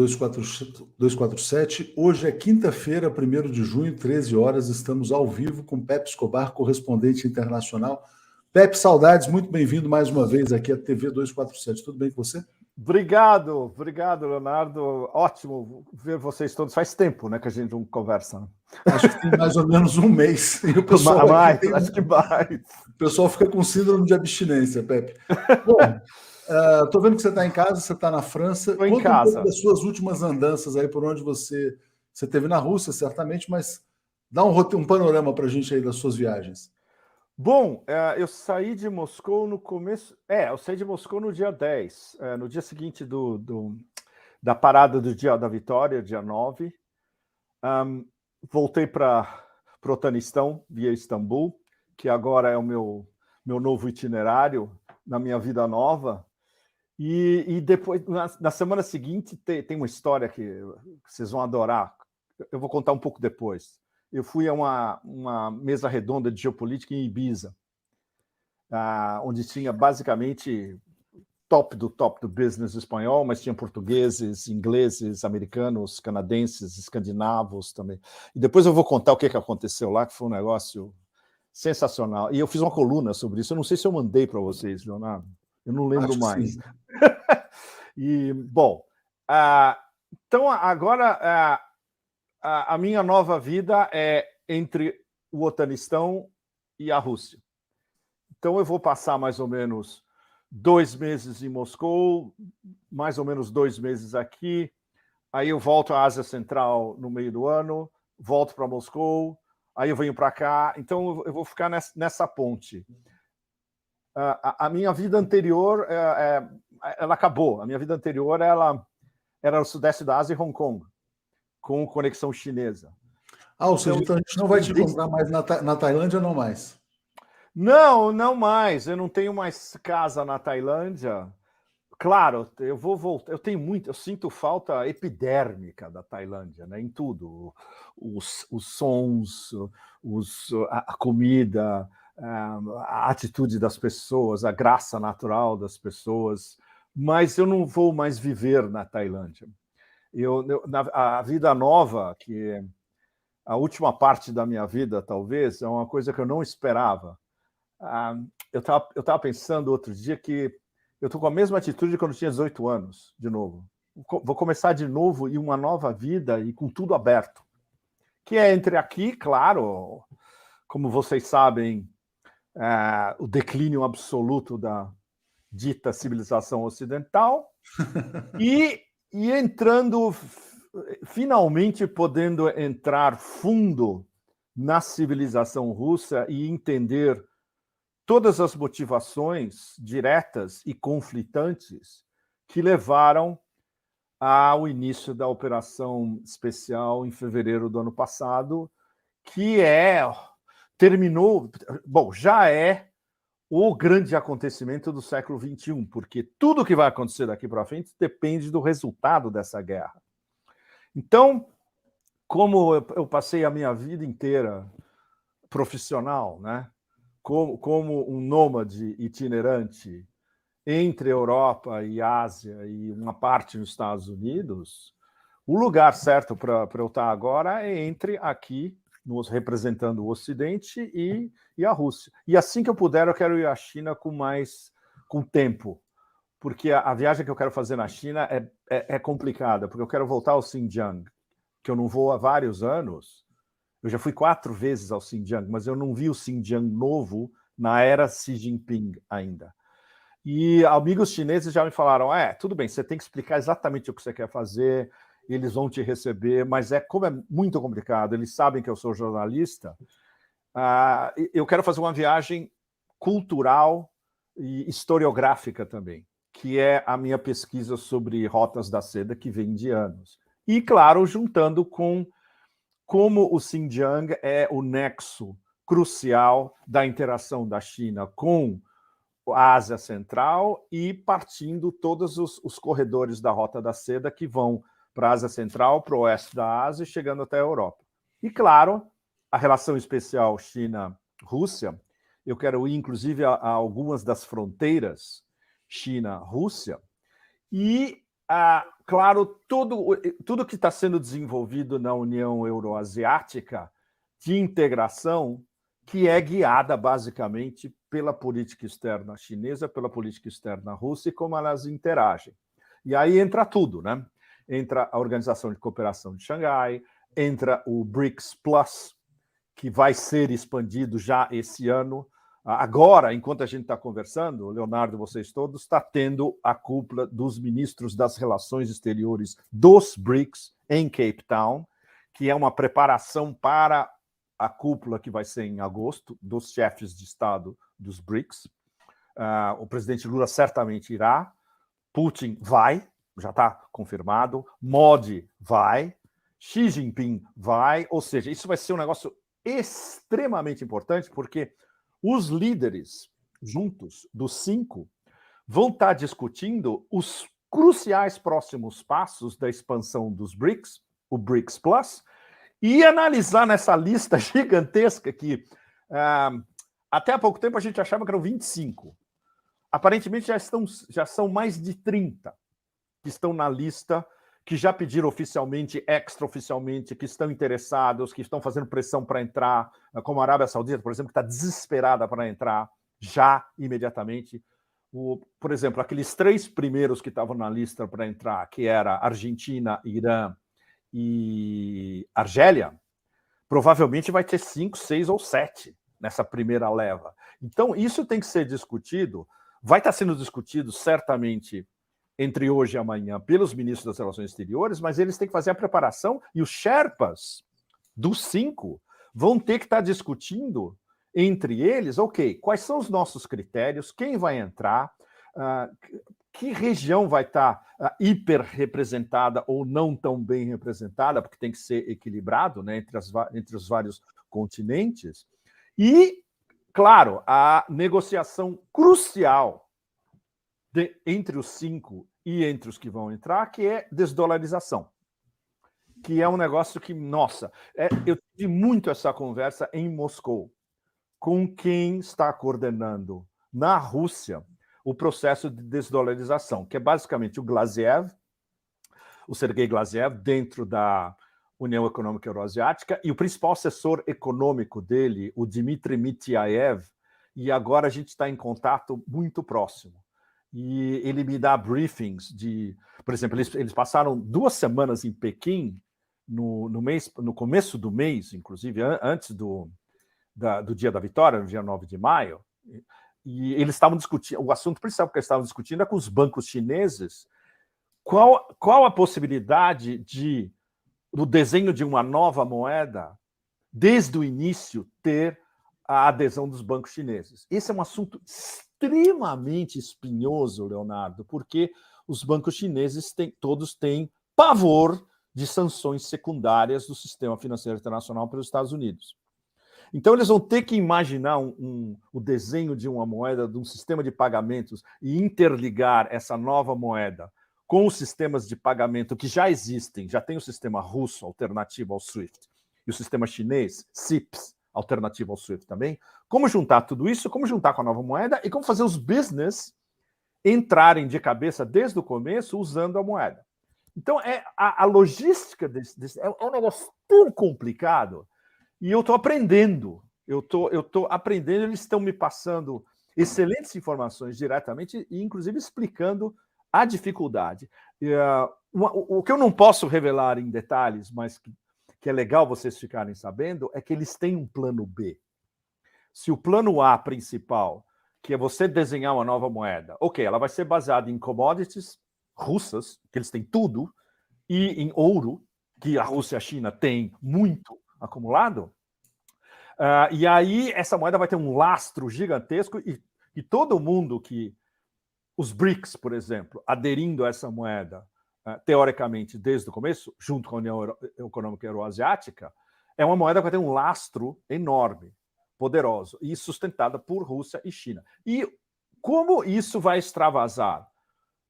247. Hoje é quinta-feira, 1º de junho, 13 horas. Estamos ao vivo com Pepe Escobar, correspondente internacional. Pepe, saudades, muito bem-vindo mais uma vez aqui à TV 247. Tudo bem com você? Obrigado, Leonardo. Ótimo ver vocês todos. Faz tempo, né, que a gente não conversa. Acho que tem mais ou menos um mês. E o pessoal acho que mais. O pessoal fica com síndrome de abstinência, Pepe. Bom, estou vendo que você está em casa, você está na França. Estou em casa. Um pouco das suas últimas andanças aí, por onde você esteve na Rússia, certamente, mas dá um panorama para a gente aí das suas viagens. Bom, eu saí de Moscou no começo... eu saí de Moscou no dia 10, no dia seguinte da parada do Dia da Vitória, dia 9. Voltei para o Otanistão, via Istambul, que agora é o meu novo itinerário na minha vida nova. E depois, na semana seguinte, tem uma história que vocês vão adorar. Eu vou contar um pouco depois. Eu fui a uma mesa redonda de geopolítica em Ibiza, onde tinha basicamente top do business espanhol, mas tinha portugueses, ingleses, americanos, canadenses, escandinavos também. E depois eu vou contar o que aconteceu lá, que foi um negócio sensacional. E eu fiz uma coluna sobre isso. Eu não sei se eu mandei para vocês, Leonardo. Eu não lembro mais. E, bom, então agora a minha nova vida é entre o Otanistão e a Rússia. Então eu vou passar mais ou menos 2 meses em Moscou, mais ou menos 2 meses aqui, aí eu volto à Ásia Central no meio do ano, volto para Moscou, aí eu venho para cá, então eu vou ficar nessa ponte. A minha vida anterior, ela acabou. A minha vida anterior, ela era no Sudeste da Ásia e Hong Kong, com conexão chinesa. Ou seja, então a gente não vai te encontrar mais na Tailândia, não mais? Não mais. Eu não tenho mais casa na Tailândia. Claro, eu vou voltar. Eu sinto falta epidérmica da Tailândia, né? Em tudo. Os sons, a comida, a atitude das pessoas, a graça natural das pessoas, mas eu não vou mais viver na Tailândia. A vida nova, que é a última parte da minha vida, talvez, é uma coisa que eu não esperava. Eu estava pensando outro dia que eu estou com a mesma atitude quando eu tinha 18 anos, de novo. Vou começar de novo e uma nova vida e com tudo aberto. Que é entre aqui, claro, como vocês sabem, o declínio absoluto da dita civilização ocidental e entrando, finalmente podendo entrar fundo na civilização russa e entender todas as motivações diretas e conflitantes que levaram ao início da operação especial em fevereiro do ano passado, que terminou, já é o grande acontecimento do século XXI, porque tudo que vai acontecer daqui para frente depende do resultado dessa guerra. Então, como eu passei a minha vida inteira profissional, né, como um nômade itinerante entre Europa e Ásia e uma parte nos Estados Unidos, o lugar certo para eu estar agora é entre aqui, representando o Ocidente e a Rússia. E assim que eu puder, eu quero ir à China com tempo, porque a viagem que eu quero fazer na China é complicada, porque eu quero voltar ao Xinjiang, que eu não vou há vários anos. Eu já fui 4 vezes ao Xinjiang, mas eu não vi o Xinjiang novo na era Xi Jinping ainda. E amigos chineses já me falaram, tudo bem, você tem que explicar exatamente o que você quer fazer, eles vão te receber, mas como é muito complicado, eles sabem que eu sou jornalista, eu quero fazer uma viagem cultural e historiográfica também, que é a minha pesquisa sobre rotas da seda, que vem de anos. E, claro, juntando com como o Xinjiang é o nexo crucial da interação da China com a Ásia Central e partindo todos os corredores da Rota da Seda que vão para a Ásia Central, para o oeste da Ásia e chegando até a Europa. E, claro, a relação especial China-Rússia, eu quero ir, inclusive, a algumas das fronteiras China-Rússia, e claro, tudo que está sendo desenvolvido na União Euroasiática de integração, que é guiada basicamente pela política externa chinesa, pela política externa russa e como elas interagem. E aí entra tudo, né? Entra a Organização de Cooperação de Xangai, entra o BRICS Plus, que vai ser expandido já esse ano. Agora, enquanto a gente está conversando, Leonardo, vocês todos, está tendo a cúpula dos ministros das relações exteriores dos BRICS em Cape Town, que é uma preparação para a cúpula que vai ser em agosto, dos chefes de Estado dos BRICS. O presidente Lula certamente irá, Putin vai, já está confirmado, Modi vai, Xi Jinping vai, ou seja, isso vai ser um negócio extremamente importante, porque os líderes juntos, dos 5, vão estar discutindo os cruciais próximos passos da expansão dos BRICS, o BRICS Plus, e analisar nessa lista gigantesca que até há pouco tempo a gente achava que eram 25. Aparentemente já são mais de 30 que estão na lista, que já pediram oficialmente, extraoficialmente, que estão interessados, que estão fazendo pressão para entrar, como a Arábia Saudita, por exemplo, que está desesperada para entrar já, imediatamente. Por exemplo, aqueles 3 primeiros que estavam na lista para entrar, que era Argentina, Irã e Argélia, provavelmente vai ter 5, 6 ou 7 nessa primeira leva. Então, isso tem que ser discutido, vai estar sendo discutido certamente entre hoje e amanhã pelos ministros das Relações Exteriores, mas eles têm que fazer a preparação e os Sherpas dos 5 vão ter que estar discutindo entre eles, ok, quais são os nossos critérios, quem vai entrar, que região vai estar hiper-representada ou não tão bem representada, porque tem que ser equilibrado, né, entre os vários continentes. E, claro, a negociação crucial entre os 5 e entre os que vão entrar, que é desdolarização, que é um negócio que, nossa, eu tive muito essa conversa em Moscou, com quem está coordenando na Rússia o processo de desdolarização, que é basicamente o Glaziev, o Sergei Glaziev, dentro da União Econômica Euroasiática, e o principal assessor econômico dele, o Dmitry Mityaev, e agora a gente está em contato muito próximo. E ele me dá briefings de... Por exemplo, eles passaram 2 semanas em Pequim, no começo do mês, inclusive, antes do Dia da Vitória, no dia 9 de maio, e eles estavam discutindo... O assunto principal que eles estavam discutindo é com os bancos chineses qual a possibilidade do desenho de uma nova moeda, desde o início, ter a adesão dos bancos chineses. Esse é um assunto extremamente espinhoso, Leonardo, porque os bancos chineses todos têm pavor de sanções secundárias do sistema financeiro internacional pelos Estados Unidos. Então, eles vão ter que imaginar o desenho de uma moeda, de um sistema de pagamentos e interligar essa nova moeda com os sistemas de pagamento que já existem. Já tem o sistema russo, alternativo ao SWIFT, e o sistema chinês, CIPS, alternativo ao SWIFT também. Como juntar tudo isso, como juntar com a nova moeda e como fazer os business entrarem de cabeça desde o começo usando a moeda. Então, a logística é um negócio tão complicado e eu estou aprendendo. Eu estou aprendendo, eles estão me passando excelentes informações diretamente e, inclusive, explicando a dificuldade. O que eu não posso revelar em detalhes, mas que é legal vocês ficarem sabendo, é que eles têm um plano B. Se o plano A principal, que é você desenhar uma nova moeda, ok, ela vai ser baseada em commodities russas, que eles têm tudo, e em ouro, que a Rússia e a China têm muito acumulado, e aí essa moeda vai ter um lastro gigantesco e todo mundo que... Os BRICS, por exemplo, aderindo a essa moeda, teoricamente, desde o começo, junto com a União Econômica Euroasiática, é uma moeda que vai ter um lastro enorme, poderoso, e sustentada por Rússia e China. E como isso vai extravasar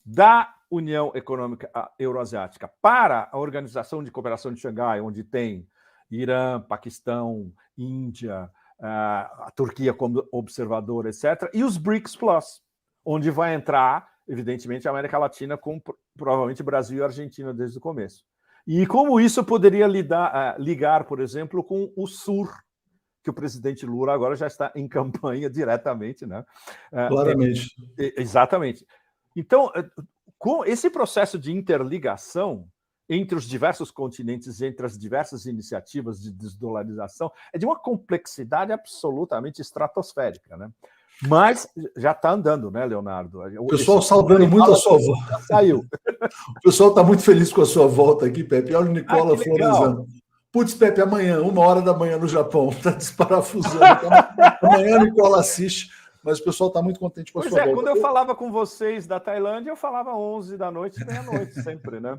da União Econômica Euroasiática para a Organização de Cooperação de Xangai, onde tem Irã, Paquistão, Índia, a Turquia como observador, etc., e os BRICS Plus, onde vai entrar evidentemente, a América Latina, com provavelmente Brasil e Argentina desde o começo. E como isso poderia ligar, por exemplo, com o Sur, que o presidente Lula agora já está em campanha diretamente, né? Claramente. Exatamente. Então, com esse processo de interligação entre os diversos continentes, entre as diversas iniciativas de desdolarização, é de uma complexidade absolutamente estratosférica, né? Mas já está andando, né, Leonardo? O pessoal saudando muito a sua volta. Já saiu. O pessoal está muito feliz com a sua volta aqui, Pepe. Olha o Nicola Floresano. Putz, Pepe, amanhã, 1h no Japão, está desparafusando. Amanhã a Nicola assiste, mas o pessoal está muito contente com a sua volta. Quando eu falava com vocês da Tailândia, eu falava 11 da noite, meia-noite, sempre, né?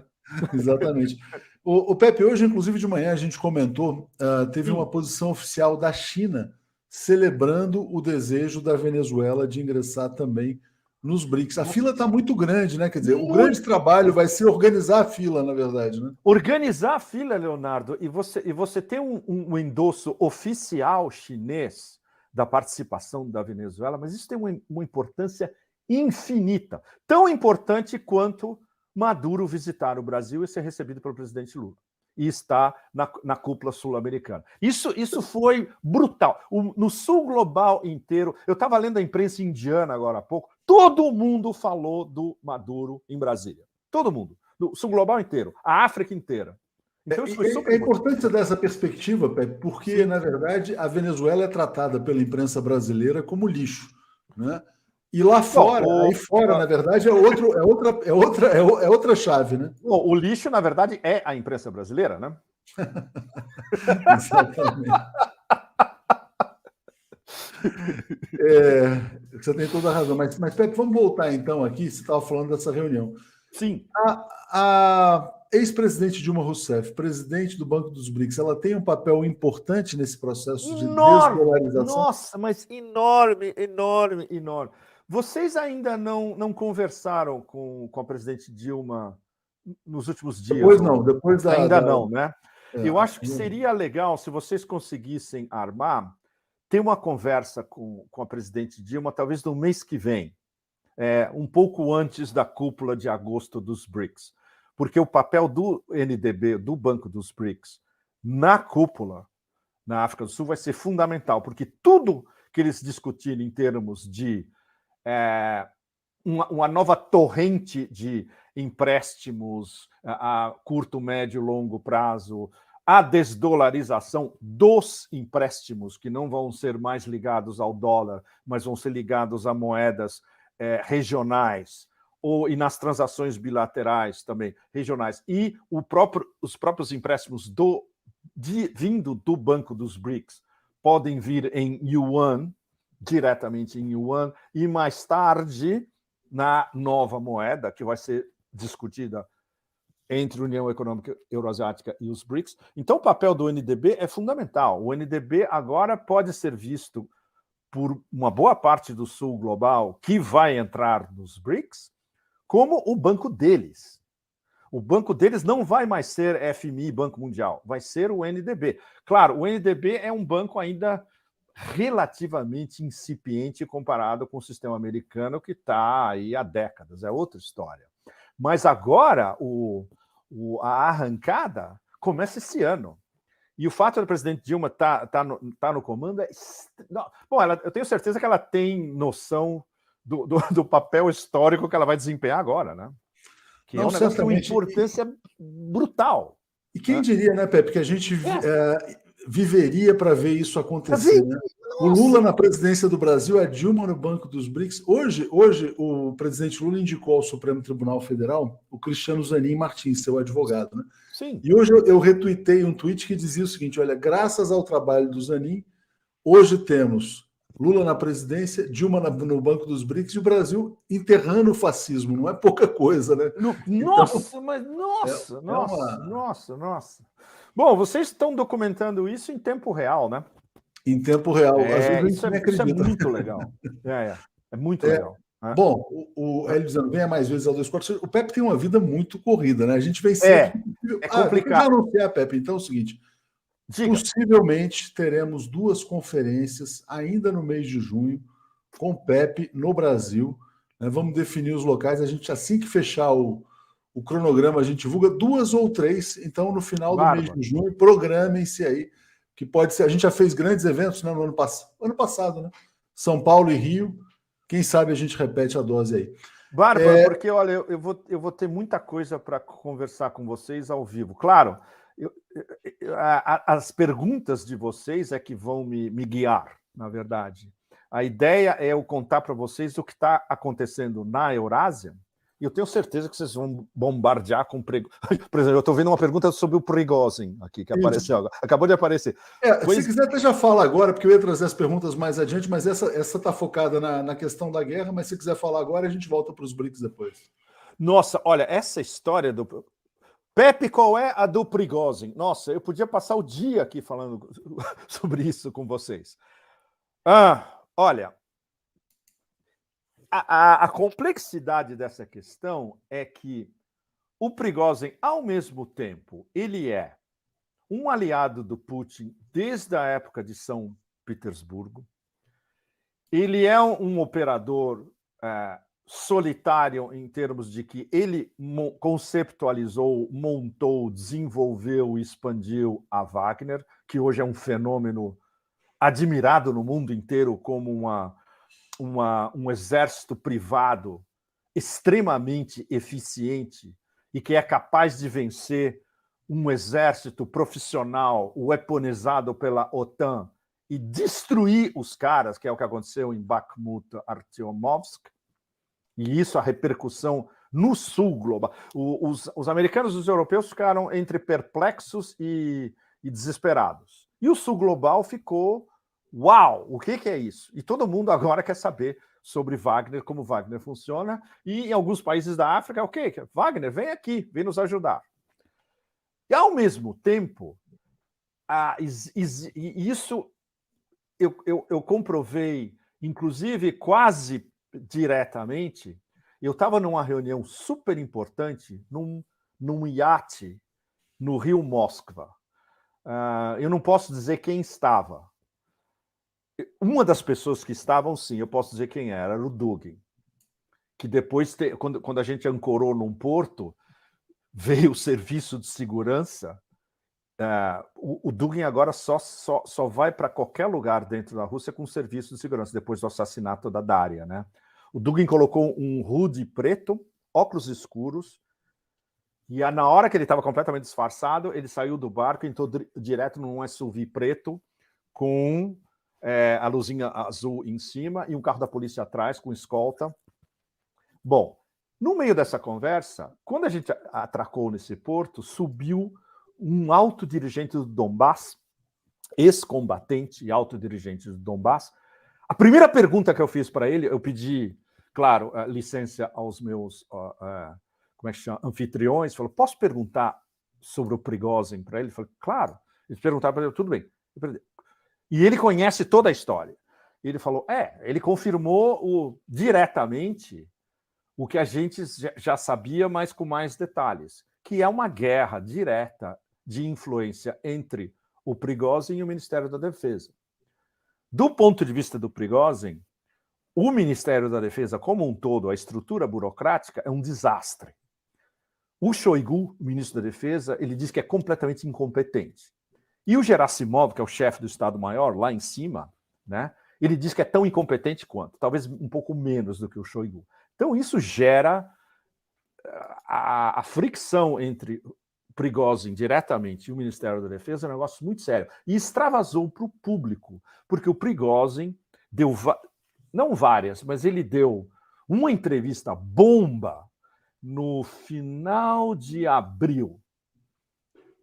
Exatamente. O Pepe, hoje, inclusive, de manhã, a gente comentou, teve uma posição oficial da China celebrando o desejo da Venezuela de ingressar também nos BRICS. A fila está muito grande, né? Quer dizer, o grande trabalho vai ser organizar a fila, na verdade, né? Organizar a fila, Leonardo, e você ter um endosso oficial chinês da participação da Venezuela, mas isso tem uma importância infinita, tão importante quanto Maduro visitar o Brasil e ser recebido pelo presidente Lula e estar na cúpula sul-americana. Isso foi brutal. No sul global inteiro, eu estava lendo a imprensa indiana agora há pouco, todo mundo falou do Maduro em Brasília. Todo mundo. No sul global inteiro, a África inteira. Então, isso foi super importante você dar essa perspectiva, Pepe, porque, sim, na verdade, a Venezuela é tratada pela imprensa brasileira como lixo, né? E lá fora, aí fora, na verdade, é outra chave, né? Bom, o lixo, na verdade, é a imprensa brasileira, né? Exatamente. Você tem toda a razão. Mas Pepe, vamos voltar então aqui. Você estava falando dessa reunião. Sim. A ex-presidente Dilma Rousseff, presidente do Banco dos BRICS, ela tem um papel importante nesse processo de desdolarização? Nossa, mas enorme. Vocês ainda não conversaram com a presidente Dilma nos últimos dias? Depois não, depois ainda não, né? Eu acho que seria legal se vocês conseguissem armar, ter uma conversa com a presidente Dilma, talvez no mês que vem, um pouco antes da cúpula de agosto dos BRICS, porque o papel do NDB, do Banco dos BRICS, na cúpula na África do Sul vai ser fundamental, porque tudo que eles discutirem em termos de uma nova torrente de empréstimos a curto, médio e longo prazo, a desdolarização dos empréstimos, que não vão ser mais ligados ao dólar, mas vão ser ligados a moedas regionais, e nas transações bilaterais também regionais, e os próprios empréstimos vindo do Banco dos BRICS podem vir em yuan, diretamente em yuan, e mais tarde na nova moeda, que vai ser discutida entre a União Econômica Euroasiática e os BRICS. Então, o papel do NDB é fundamental. O NDB agora pode ser visto por uma boa parte do sul global que vai entrar nos BRICS como o banco deles. O banco deles não vai mais ser FMI, Banco Mundial, vai ser o NDB. Claro, o NDB é um banco ainda relativamente incipiente comparado com o sistema americano, que está aí há décadas, é outra história. Mas agora a arrancada começa esse ano. E o fato da presidente Dilma tá no comando bom, eu tenho certeza que ela tem noção do papel histórico que ela vai desempenhar agora, né? Que é um negócio de uma importância brutal. E quem diria, né, Pepe, que a gente viveria para ver isso acontecer, né? O Lula na presidência do Brasil, a Dilma no Banco dos BRICS. Hoje o presidente Lula indicou ao Supremo Tribunal Federal o Cristiano Zanin Martins, seu advogado, né? Sim. E hoje eu retuitei um tweet que dizia o seguinte: olha, graças ao trabalho do Zanin, hoje temos Lula na presidência, Dilma no Banco dos BRICS e o Brasil enterrando o fascismo. Não é pouca coisa, né? Nossa. Bom, vocês estão documentando isso em tempo real, né? Em tempo real. Isso é muito legal. É muito legal. Bom, o Hélio dizendo, venha mais vezes ao 24. O Pepe tem uma vida muito corrida, né? A gente vem sempre... É complicado. Eu anunciar, Pepe, então é o seguinte. Diga. Possivelmente teremos 2 conferências ainda no mês de junho com o Pepe no Brasil, né? Vamos definir os locais. A gente, assim que fechar o cronograma, a gente divulga 2 ou 3. Então, no final do mês Bárbaro. de junho, programem-se aí, que pode ser. A gente já fez grandes eventos, né, no ano passado, né? São Paulo e Rio. Quem sabe a gente repete a dose aí. Bárbaro, porque olha, eu vou ter muita coisa para conversar com vocês ao vivo. Claro, as perguntas de vocês é que vão me guiar, na verdade. A ideia é eu contar para vocês o que está acontecendo na Eurásia, e eu tenho certeza que vocês vão bombardear com Por exemplo, eu estou vendo uma pergunta sobre o Prigozhin aqui, que apareceu agora. Acabou de aparecer. Se quiser, até já fala agora, porque eu ia trazer as perguntas mais adiante, mas essa está focada na questão da guerra, mas se quiser falar agora, a gente volta para os BRICS depois. Nossa, olha, essa história do... Pepe, qual é a do Prigozhin? Nossa, eu podia passar o dia aqui falando sobre isso com vocês. Olha, a complexidade dessa questão é que o Prigozhin, ao mesmo tempo, ele é um aliado do Putin desde a época de São Petersburgo. Ele é um operador solitário em termos de que ele conceptualizou, montou, desenvolveu e expandiu a Wagner, que hoje é um fenômeno admirado no mundo inteiro como um exército privado extremamente eficiente e que é capaz de vencer um exército profissional weaponizado pela OTAN e destruir os caras, que é o que aconteceu em Bakhmut, Artyomovsk, e isso a repercussão no sul global. Os americanos e os europeus ficaram entre perplexos e desesperados. E o sul global ficou, uau, o que é isso? E todo mundo agora quer saber sobre Wagner, como Wagner funciona, e em alguns países da África, o quê? Wagner, vem aqui, vem nos ajudar. E, ao mesmo tempo, isso eu comprovei, inclusive, quase diretamente. Eu estava numa reunião super importante, num iate no Rio Moskva. Eu não posso dizer quem estava. Uma das pessoas que estavam, sim, eu posso dizer quem era o Dugin, que depois, quando a gente ancorou num porto, veio o serviço de segurança. O Dugin agora só vai para qualquer lugar dentro da Rússia com serviço de segurança, depois do assassinato da Daria, né? O Dugin colocou um hoodie preto, óculos escuros, e na hora que ele estava completamente disfarçado, ele saiu do barco e entrou direto num SUV preto com a luzinha azul em cima e um carro da polícia atrás com escolta. Bom, no meio dessa conversa, quando a gente atracou nesse porto, subiu um alto dirigente do Donbass, ex-combatente e alto dirigente do Donbass. A primeira pergunta que eu fiz para ele, eu pedi, claro, licença aos meus como é que chama? Anfitriões, falou, posso perguntar sobre o Prigozhin para ele? Ele falou, claro. Eles perguntaram para ele, tudo bem. E ele conhece toda a história. Ele falou, ele confirmou diretamente o que a gente já sabia, mas com mais detalhes, que é uma guerra direta de influência entre o Prigozhin e o Ministério da Defesa. Do ponto de vista do Prigozhin, o Ministério da Defesa como um todo, a estrutura burocrática, é um desastre. O Shoigu, o ministro da Defesa, ele diz que é completamente incompetente. E o Gerasimov, que é o chefe do Estado-Maior, lá em cima, né, ele diz que é tão incompetente quanto, talvez um pouco menos do que o Shoigu. Então, isso gera a fricção entre Prigozhin diretamente e o Ministério da Defesa, é um negócio muito sério. E extravasou para o público, porque o Prigozhin deu, não várias, mas ele deu uma entrevista bomba no final de abril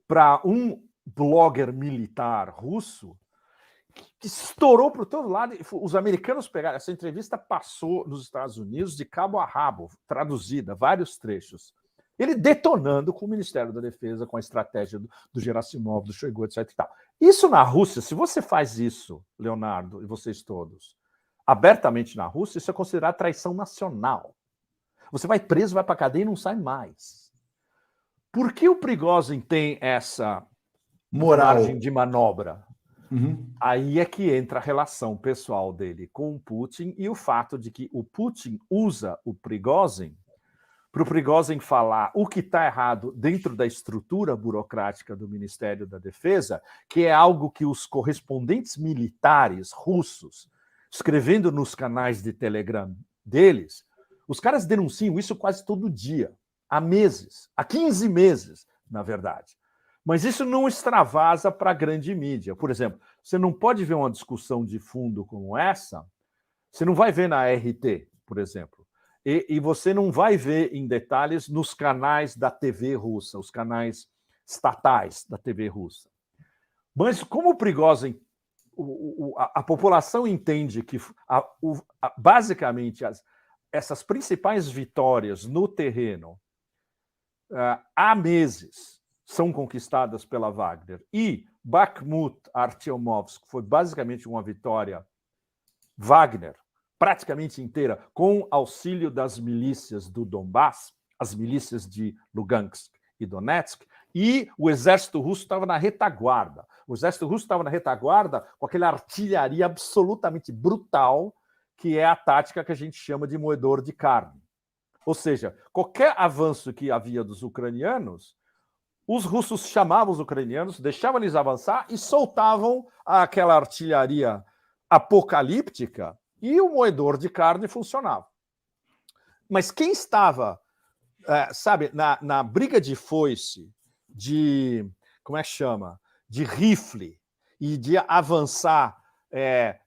para um blogger militar russo que estourou para todo lado. Os americanos pegaram, essa entrevista passou nos Estados Unidos de cabo a rabo, traduzida, vários trechos. Ele detonando com o Ministério da Defesa, com a estratégia do Gerasimov, do Shoigu, etc. E tal. Isso na Rússia, se você faz isso, Leonardo, e vocês todos, abertamente na Rússia, isso é considerado traição nacional. Você vai preso, vai para a cadeia e não sai mais. Por que o Prigozhin tem essa margem de manobra? Aí é que entra a relação pessoal dele com o Putin e o fato de que o Putin usa o Prigozhin para o Prigozhin falar o que está errado dentro da estrutura burocrática do Ministério da Defesa, que é algo que os correspondentes militares russos, escrevendo nos canais de Telegram deles, os caras denunciam isso quase todo dia, há meses, há 15 meses, na verdade. Mas isso não extravasa para a grande mídia. Por exemplo, você não pode ver uma discussão de fundo como essa, você não vai ver na RT, por exemplo, e você não vai ver em detalhes nos canais da TV russa, os canais estatais da TV russa. Mas como o Prigozhin, a população entende que basicamente essas principais vitórias no terreno há meses são conquistadas pela Wagner. E Bakhmut, Artyomovsk, foi basicamente uma vitória Wagner, praticamente inteira, com auxílio das milícias do Donbass, as milícias de Lugansk e Donetsk, e o exército russo estava na retaguarda. O exército russo estava na retaguarda com aquela artilharia absolutamente brutal, que é a tática que a gente chama de moedor de carne. Ou seja, qualquer avanço que havia dos ucranianos, os russos chamavam os ucranianos, deixavam eles avançar e soltavam aquela artilharia apocalíptica e o moedor de carne funcionava. Mas quem estava, sabe, na briga de foice, de, como é que chama, de rifle e de avançar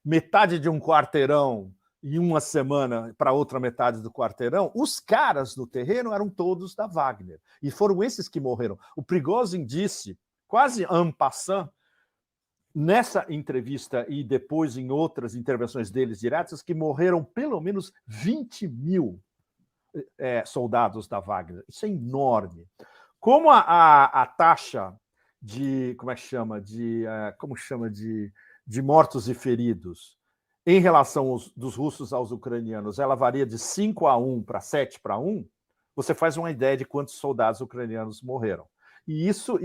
metade de um quarteirão em uma semana para outra metade do quarteirão, os caras no terreno eram todos da Wagner. E foram esses que morreram. O Prigozhin disse, quase en passant, nessa entrevista e depois em outras intervenções deles diretas, que morreram pelo menos 20 mil soldados da Wagner. Isso é enorme. Como a taxa de, como é que chama, de mortos e feridos em relação dos russos aos ucranianos, ela varia de 5-1 para 7-1, você faz uma ideia de quantos soldados ucranianos morreram. E isso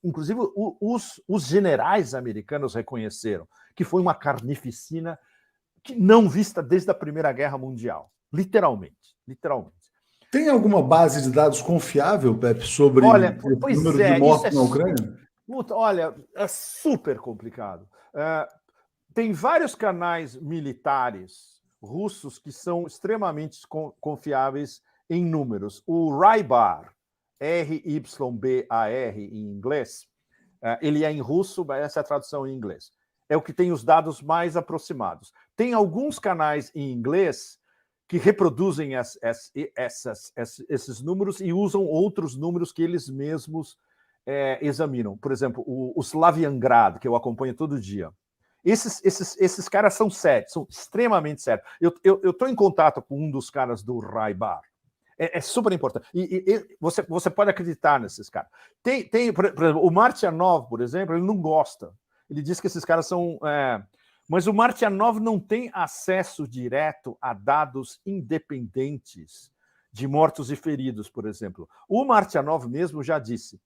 inclusive, os generais americanos reconheceram que foi uma carnificina que não vista desde a Primeira Guerra Mundial. Literalmente. Tem alguma base de dados confiável, Pepe, sobre o número de mortos na Ucrânia? Olha, é super complicado. Tem vários canais militares russos que são extremamente confiáveis em números. O Rybar, RYBAR em inglês, ele é em russo, mas essa é a tradução em inglês. É o que tem os dados mais aproximados. Tem alguns canais em inglês que reproduzem esses números e usam outros números que eles mesmos examinam. Por exemplo, o Slaviangrad, que eu acompanho todo dia. Esses caras são sérios, são extremamente sérios. Eu estou em contato com um dos caras do Rybar. É super importante. E você pode acreditar nesses caras. Por exemplo, o Martyanov, por exemplo, ele não gosta. Ele diz que esses caras são... mas o Martyanov não tem acesso direto a dados independentes de mortos e feridos, por exemplo. O Martyanov mesmo já disse,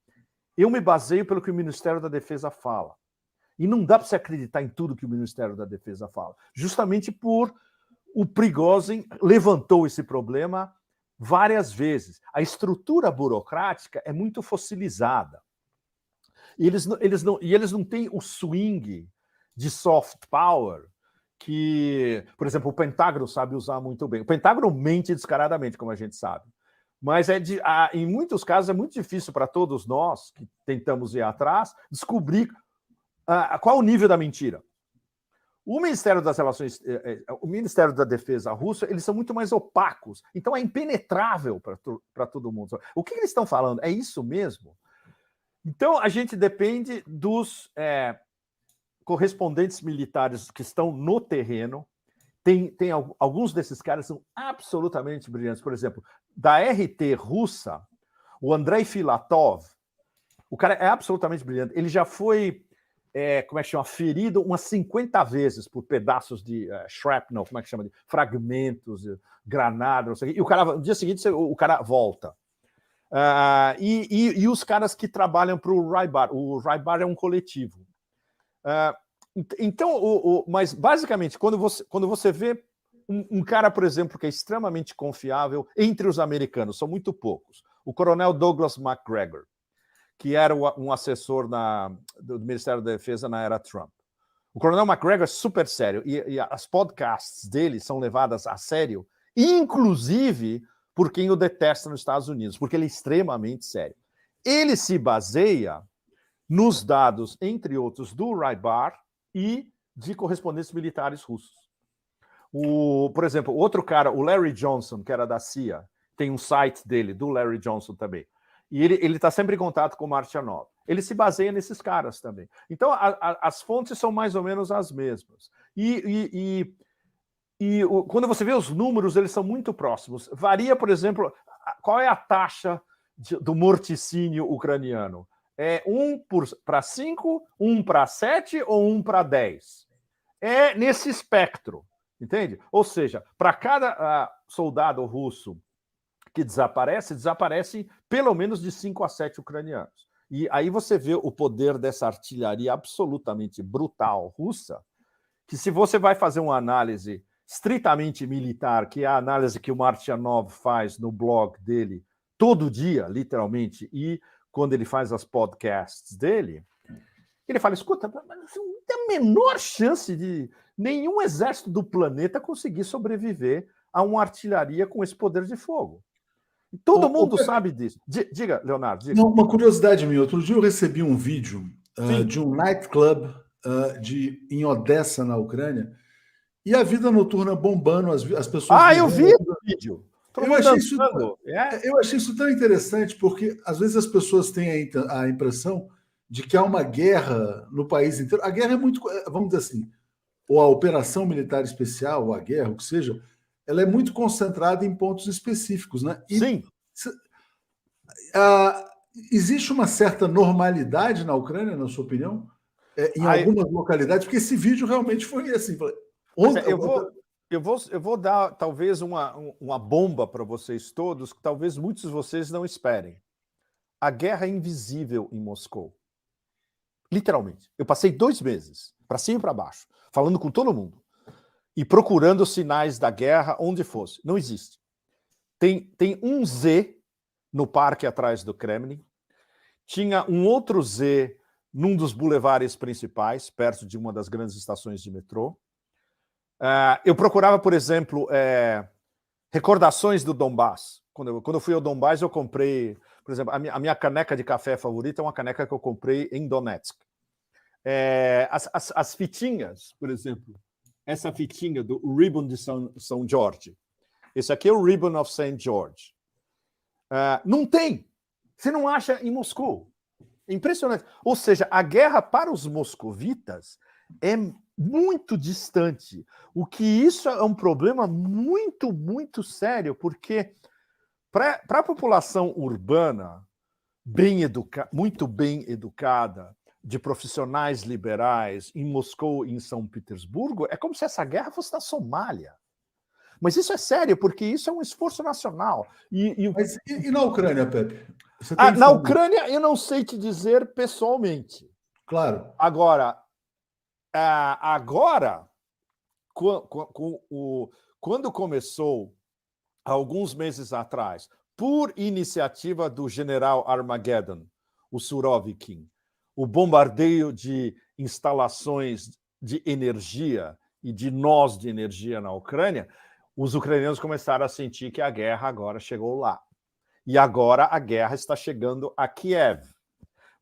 eu me baseio pelo que o Ministério da Defesa fala. E não dá para você acreditar em tudo que o Ministério da Defesa fala. Justamente por o Prigozhin levantou esse problema várias vezes. A estrutura burocrática é muito fossilizada. E eles não têm o swing de soft power que, por exemplo, o Pentágono sabe usar muito bem. O Pentágono mente descaradamente, como a gente sabe. Mas em muitos casos é muito difícil para todos nós que tentamos ir atrás descobrir qual o nível da mentira. O Ministério das Relações, o Ministério da Defesa russo, eles são muito mais opacos. Então é impenetrável para todo mundo. O que eles estão falando? É isso mesmo? Então a gente depende dos correspondentes militares que estão no terreno. Tem alguns desses caras são absolutamente brilhantes. Por exemplo, da RT russa, o Andrei Filatov, o cara é absolutamente brilhante. Ele já foi como é que chama, ferido umas 50 vezes por pedaços de shrapnel, como é que chama, de fragmentos, granadas, não sei o quê. E o cara, no dia seguinte, o cara volta. E os caras que trabalham para o Rybar é um coletivo. Então, mas basicamente, quando você vê um cara, por exemplo, que é extremamente confiável entre os americanos, são muito poucos, o coronel Douglas MacGregor, que era um assessor do Ministério da Defesa na era Trump. O coronel MacGregor é super sério, e as podcasts dele são levadas a sério, inclusive por quem o detesta nos Estados Unidos, porque ele é extremamente sério. Ele se baseia nos dados, entre outros, do Rybar e de correspondentes militares russos. Por exemplo, outro cara, o Larry Johnson, que era da CIA, tem um site dele, do Larry Johnson também, e ele está sempre em contato com o Martianov. Ele se baseia nesses caras também. Então, as fontes são mais ou menos as mesmas. Quando você vê os números, eles são muito próximos. Varia, por exemplo, qual é a taxa do morticínio ucraniano? É 1 para 5, 1 para 7 ou 1 para 10? É nesse espectro, entende? Ou seja, para cada soldado russo que desaparecem pelo menos de 5 a 7 ucranianos. E aí você vê o poder dessa artilharia absolutamente brutal russa, que se você vai fazer uma análise estritamente militar, que é a análise que o Martianov faz no blog dele todo dia, literalmente, e quando ele faz as podcasts dele, ele fala, escuta, não tem a menor chance de nenhum exército do planeta conseguir sobreviver a uma artilharia com esse poder de fogo. Todo mundo sabe disso. Diga, Leonardo. Diga. Não, uma curiosidade minha. Outro dia eu recebi um vídeo de um nightclub em Odessa, na Ucrânia, e a vida noturna bombando, as pessoas... eu vi o vídeo. Eu achei isso tão interessante, porque às vezes as pessoas têm a impressão de que há uma guerra no país inteiro. A guerra é muito, vamos dizer assim, ou a operação militar especial, ou a guerra, o que seja, ela é muito concentrada em pontos específicos, né? Sim. Existe uma certa normalidade na Ucrânia, na sua opinião? Em algumas localidades? Porque esse vídeo realmente foi assim. Eu vou dar talvez uma bomba para vocês todos, que talvez muitos de vocês não esperem. A guerra é invisível em Moscou. Literalmente. Eu passei 2 meses, para cima e para baixo, falando com todo mundo e procurando sinais da guerra onde fosse. Não existe. Tem um Z no parque atrás do Kremlin, tinha um outro Z num dos bulevares principais, perto de uma das grandes estações de metrô. Eu procurava, por exemplo, recordações do Donbass. Quando eu fui ao Donbass, eu comprei, por exemplo, a minha caneca de café favorita é uma caneca que eu comprei em Donetsk. As fitinhas, por exemplo, essa fitinha do Ribbon de São Jorge. Esse aqui é o Ribbon of St. George. Não tem. Você não acha em Moscou. Impressionante. Ou seja, a guerra para os moscovitas é muito distante. O que isso é um problema muito, muito sério, porque para a população urbana, muito bem educada, de profissionais liberais em Moscou e em São Petersburgo, é como se essa guerra fosse na Somália. Mas isso é sério, porque isso é um esforço nacional. Mas e na Ucrânia, Pepe? Na Ucrânia, eu não sei te dizer pessoalmente. Claro. Agora, quando começou, alguns meses atrás, por iniciativa do general Armageddon, o Surovikin, o bombardeio de instalações de energia e de nós de energia na Ucrânia, os ucranianos começaram a sentir que a guerra agora chegou lá. E agora a guerra está chegando a Kiev.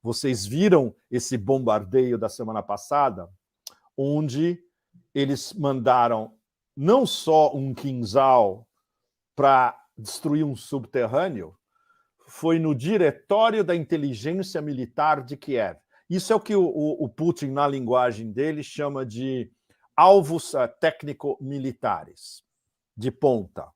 Vocês viram esse bombardeio da semana passada, onde eles mandaram não só um Kinzhal para destruir um subterrâneo, foi no diretório da inteligência militar de Kiev. Isso é o que o Putin, na linguagem dele, chama de alvos técnico-militares de ponta.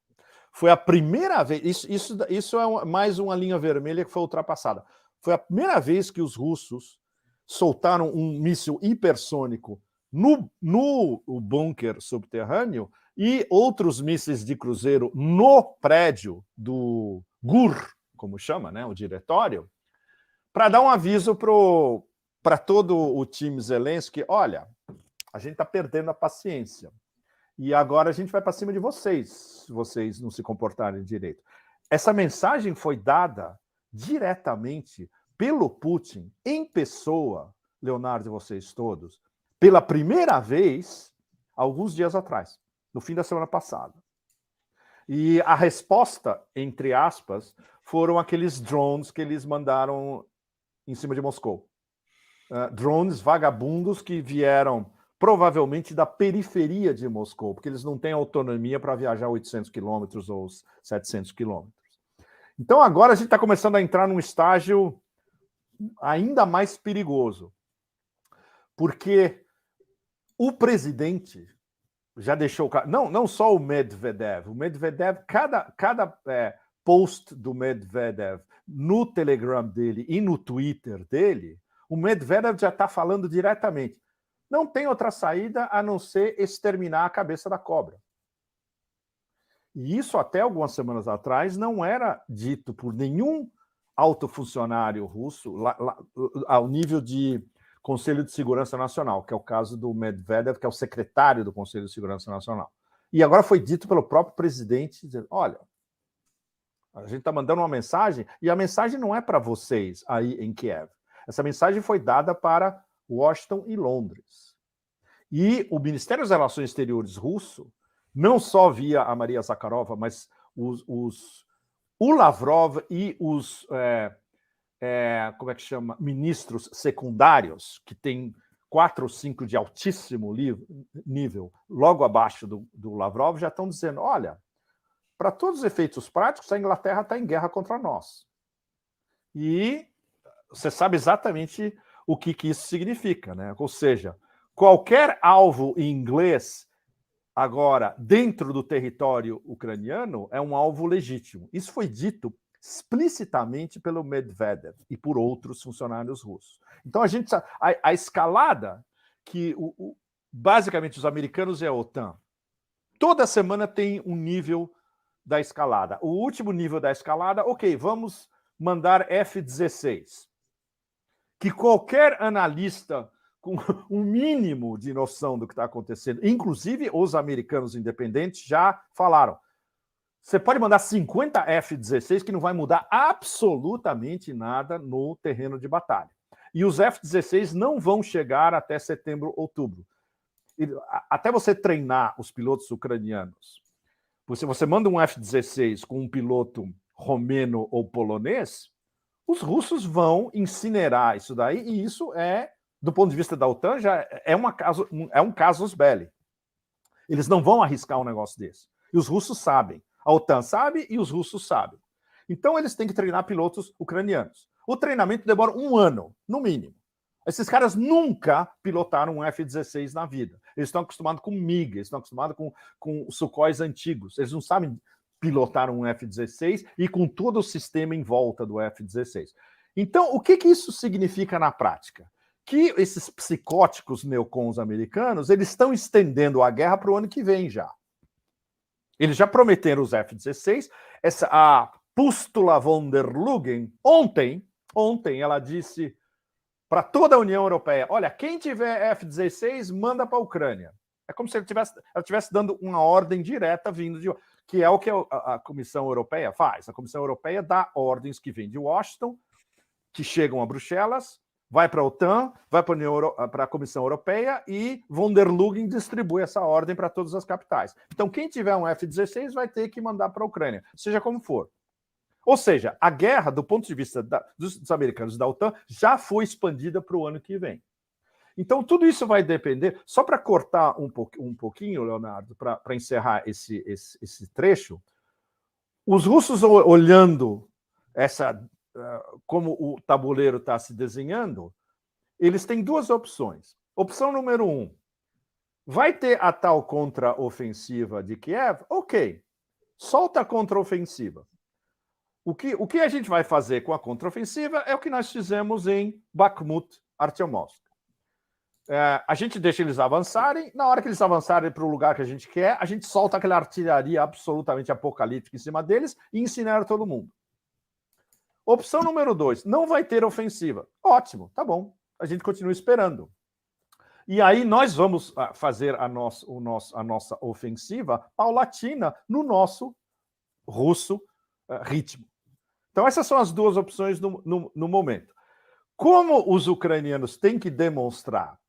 Foi a primeira vez, isso é mais uma linha vermelha que foi ultrapassada. Foi a primeira vez que os russos soltaram um míssil hipersônico no bunker subterrâneo e outros mísseis de cruzeiro no prédio do GUR, como chama, né, o diretório, para dar um aviso para todo o time Zelensky, olha, a gente está perdendo a paciência. E agora a gente vai para cima de vocês, se vocês não se comportarem direito. Essa mensagem foi dada diretamente pelo Putin, em pessoa, Leonardo e vocês todos, pela primeira vez, alguns dias atrás, no fim da semana passada. E a resposta, entre aspas, foram aqueles drones que eles mandaram em cima de Moscou. Drones vagabundos que vieram provavelmente da periferia de Moscou, porque eles não têm autonomia para viajar 800 quilômetros ou 700 quilômetros. Então agora a gente está começando a entrar num estágio ainda mais perigoso, porque o presidente já deixou... Não só o Medvedev, cada post do Medvedev no Telegram dele e no Twitter dele, o Medvedev já está falando diretamente. Não tem outra saída a não ser exterminar a cabeça da cobra. E isso, até algumas semanas atrás, não era dito por nenhum alto funcionário russo ao nível de Conselho de Segurança Nacional, que é o caso do Medvedev, que é o secretário do Conselho de Segurança Nacional. E agora foi dito pelo próprio presidente, dizendo, olha, a gente está mandando uma mensagem, e a mensagem não é para vocês aí em Kiev. Essa mensagem foi dada para Washington e Londres. E o Ministério das Relações Exteriores russo, não só via a Maria Zakharova, mas o Lavrov e os como é que chama? Ministros secundários, que tem 4 ou 5 de altíssimo nível, logo abaixo do Lavrov, já estão dizendo, olha, para todos os efeitos práticos, a Inglaterra está em guerra contra nós. E você sabe exatamente o que isso significa, né? Ou seja, qualquer alvo inglês agora dentro do território ucraniano é um alvo legítimo. Isso foi dito explicitamente pelo Medvedev e por outros funcionários russos. Então a escalada que basicamente os americanos e a OTAN toda semana tem um nível da escalada. O último nível da escalada, ok, vamos mandar F-16. Que qualquer analista com um mínimo de noção do que está acontecendo, inclusive os americanos independentes, já falaram, você pode mandar 50 F-16 que não vai mudar absolutamente nada no terreno de batalha. E os F-16 não vão chegar até setembro, outubro. Até você treinar os pilotos ucranianos, você manda um F-16 com um piloto romeno ou polonês, os russos vão incinerar isso daí, e isso do ponto de vista da OTAN, já é um casus belli. Eles não vão arriscar um negócio desse. E os russos sabem. A OTAN sabe e os russos sabem. Então, eles têm que treinar pilotos ucranianos. O treinamento demora 1 ano, no mínimo. Esses caras nunca pilotaram um F-16 na vida. Eles estão acostumados com MiG, eles estão acostumados com Sukhóis antigos. Eles não sabem pilotar um F-16 e com todo o sistema em volta do F-16. Então, o que isso significa na prática? Que esses psicóticos neocons americanos, eles estão estendendo a guerra para o ano que vem já. Eles já prometeram os F-16. A Pústula von der Leyen, ontem ela disse para toda a União Europeia, olha, quem tiver F-16, manda para a Ucrânia. É como se ela estivesse dando uma ordem direta vindo de... que é o que a Comissão Europeia faz. A Comissão Europeia dá ordens que vêm de Washington, que chegam a Bruxelas, vai para a OTAN, vai para a Comissão Europeia e von der Leyen distribui essa ordem para todas as capitais. Então, quem tiver um F-16 vai ter que mandar para a Ucrânia, seja como for. Ou seja, a guerra, do ponto de vista dos americanos e da OTAN, já foi expandida para o ano que vem. Então, tudo isso vai depender... Só para cortar um pouquinho, Leonardo, para encerrar esse trecho, os russos olhando como o tabuleiro está se desenhando, eles têm 2 opções. Opção número 1, vai ter a tal contraofensiva de Kiev? Ok, solta a contraofensiva. O que a gente vai fazer com a contraofensiva é o que nós fizemos em Bakhmut, Artyomovsk. A gente deixa eles avançarem, na hora que eles avançarem para o lugar que a gente quer, a gente solta aquela artilharia absolutamente apocalíptica em cima deles e incinera todo mundo. Opção número 2, não vai ter ofensiva. Ótimo, tá bom, a gente continua esperando. E aí nós vamos fazer a nossa ofensiva paulatina no nosso russo ritmo. Então, essas são as duas opções no momento. Como os ucranianos têm que demonstrar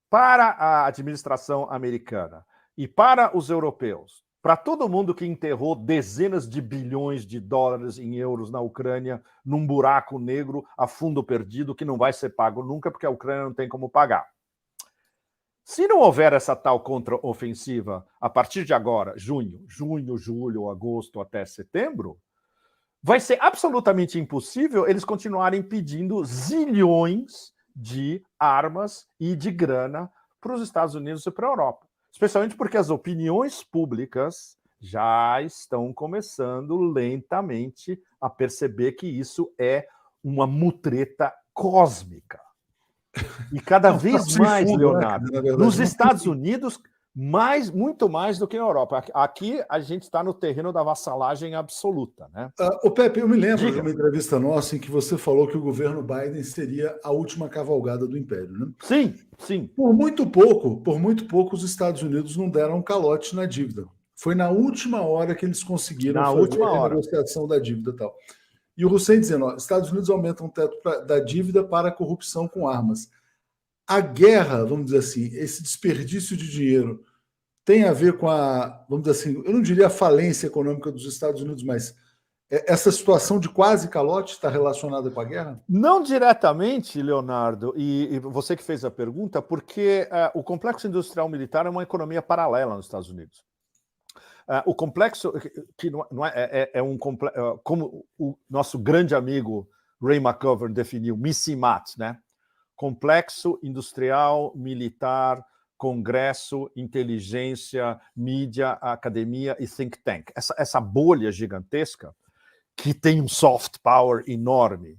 para a administração americana e para os europeus, para todo mundo que enterrou dezenas de bilhões de dólares em euros na Ucrânia, num buraco negro a fundo perdido, que não vai ser pago nunca, porque a Ucrânia não tem como pagar. Se não houver essa tal contraofensiva a partir de agora, junho, julho, agosto até setembro, vai ser absolutamente impossível eles continuarem pedindo zilhões de armas e de grana para os Estados Unidos e para a Europa. Especialmente porque as opiniões públicas já estão começando lentamente a perceber que isso é uma mutreta cósmica. E cada vez mais, Leonardo, nos Estados Unidos, muito mais do que na Europa. Aqui a gente está no terreno da vassalagem absoluta, né? O Pepe, eu me lembro de uma entrevista nossa em que você falou que o governo Biden seria a última cavalgada do império, né? Sim, sim. Por muito pouco, os Estados Unidos não deram um calote na dívida. Foi na última hora que eles conseguiram fazer a renegociação da dívida e tal. E o Hussein dizendo, ó, Estados Unidos aumentam o teto da dívida para a corrupção com armas. A guerra, vamos dizer assim, esse desperdício de dinheiro tem a ver com a, vamos dizer assim, eu não diria a falência econômica dos Estados Unidos, mas essa situação de quase calote está relacionada com a guerra? Não diretamente, Leonardo, e você que fez a pergunta, porque o complexo industrial militar é uma economia paralela nos Estados Unidos. O complexo, que não é um complexo, como o nosso grande amigo Ray McGovern definiu, MICIMAT, né? Complexo industrial militar, congresso, inteligência, mídia, academia e think tank. Essa bolha gigantesca que tem um soft power enorme,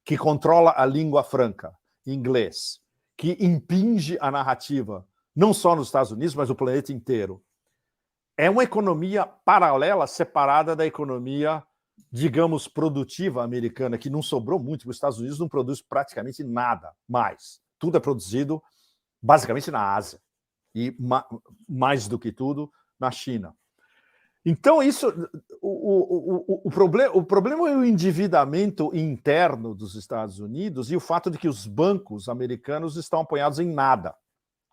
que controla a língua franca, inglês, que impinge a narrativa, não só nos Estados Unidos, mas no planeta inteiro. É uma economia paralela, separada da economia, digamos, produtiva americana, que não sobrou muito, porque os Estados Unidos não produz praticamente nada mais. Tudo é produzido basicamente na Ásia. E, mais do que tudo, na China. Então, isso, o problema é o endividamento interno dos Estados Unidos e o fato de que os bancos americanos estão apoiados em nada.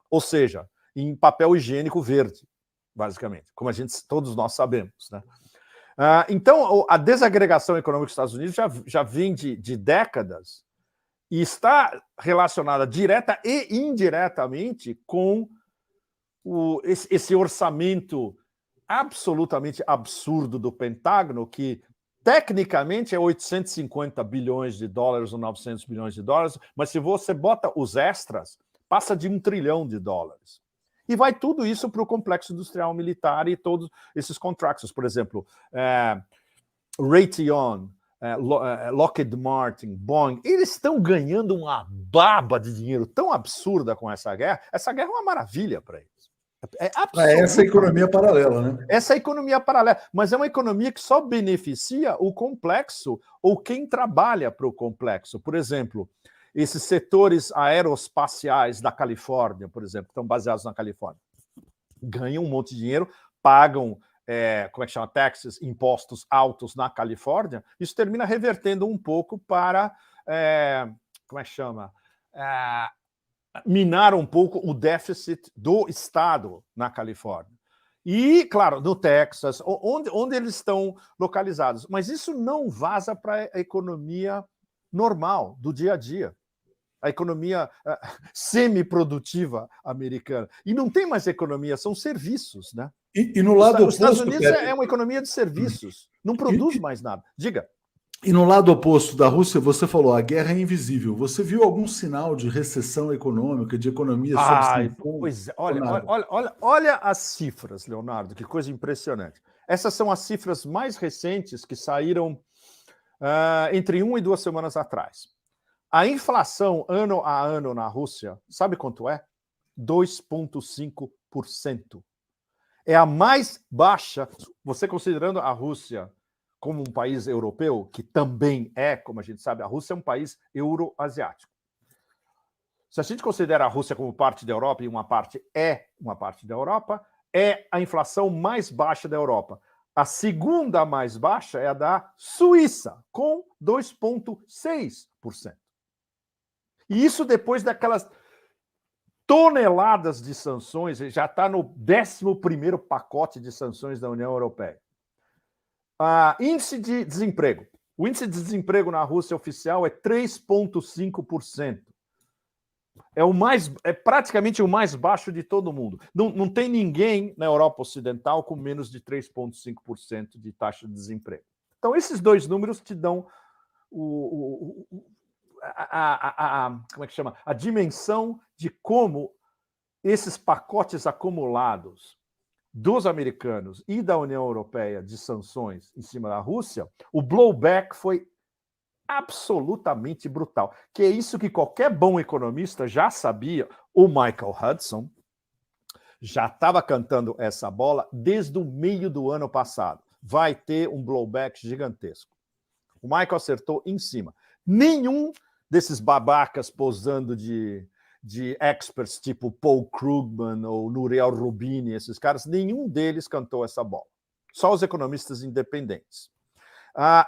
Ou seja, em papel higiênico verde, basicamente, como todos nós sabemos, né? Então, a desagregação econômica dos Estados Unidos já vem de décadas e está relacionada direta e indiretamente com esse orçamento absolutamente absurdo do Pentágono, que tecnicamente é 850 bilhões de dólares ou 900 bilhões de dólares, mas se você bota os extras, passa de $1 trilhão. E vai tudo isso para o complexo industrial militar e todos esses contratos. Por exemplo, Raytheon, Lockheed Martin, Boeing, eles estão ganhando uma baba de dinheiro tão absurda com essa guerra. Essa guerra é uma maravilha para eles. Essa economia paralela, né? Essa economia paralela, mas é uma economia que só beneficia o complexo ou quem trabalha para o complexo. Por exemplo, esses setores aeroespaciais da Califórnia, por exemplo, que estão baseados na Califórnia, ganham um monte de dinheiro, pagam, como é que chama, taxas, impostos altos na Califórnia, isso termina revertendo um pouco para, como é que chama, minar um pouco o déficit do Estado na Califórnia. E, claro, no Texas, onde eles estão localizados. Mas isso não vaza para a economia normal, do dia a dia. A economia semi-produtiva americana. E não tem mais economia, são serviços, né? E no lado oposto... Os Estados Unidos é uma economia de serviços. Não produz mais nada. Diga. E no lado oposto da Rússia, você falou, a guerra é invisível. Você viu algum sinal de recessão econômica, de economia sob tensão? Pois é, olha as cifras, Leonardo, que coisa impressionante. Essas são as cifras mais recentes que saíram entre 1 e 2 semanas atrás. A inflação ano a ano na Rússia, sabe quanto é? 2,5%. É a mais baixa, você considerando a Rússia como um país europeu, que também é, como a gente sabe, a Rússia é um país euroasiático. se a gente considera a Rússia como parte da Europa, e uma parte da Europa, é a inflação mais baixa da Europa. A segunda mais baixa é a da Suíça, com 2,6%. E isso depois daquelas toneladas de sanções, já está no 11º pacote de sanções da União Europeia. Índice de desemprego. O índice de desemprego na Rússia oficial é 3,5%. É praticamente o mais baixo de todo mundo. Não tem ninguém na Europa Ocidental com menos de 3,5% de taxa de desemprego. Então, esses dois números te dão como é que chama? A dimensão de como esses pacotes acumulados dos americanos e da União Europeia de sanções em cima da Rússia, o blowback foi absolutamente brutal. Que é isso que qualquer bom economista já sabia. O Michael Hudson já estava cantando essa bola desde o meio do ano passado. Vai ter um blowback gigantesco. O Michael acertou em cima. Nenhum desses babacas posando de experts tipo Paul Krugman ou Nouriel Roubini, esses caras, nenhum deles cantou essa bola. Só os economistas independentes.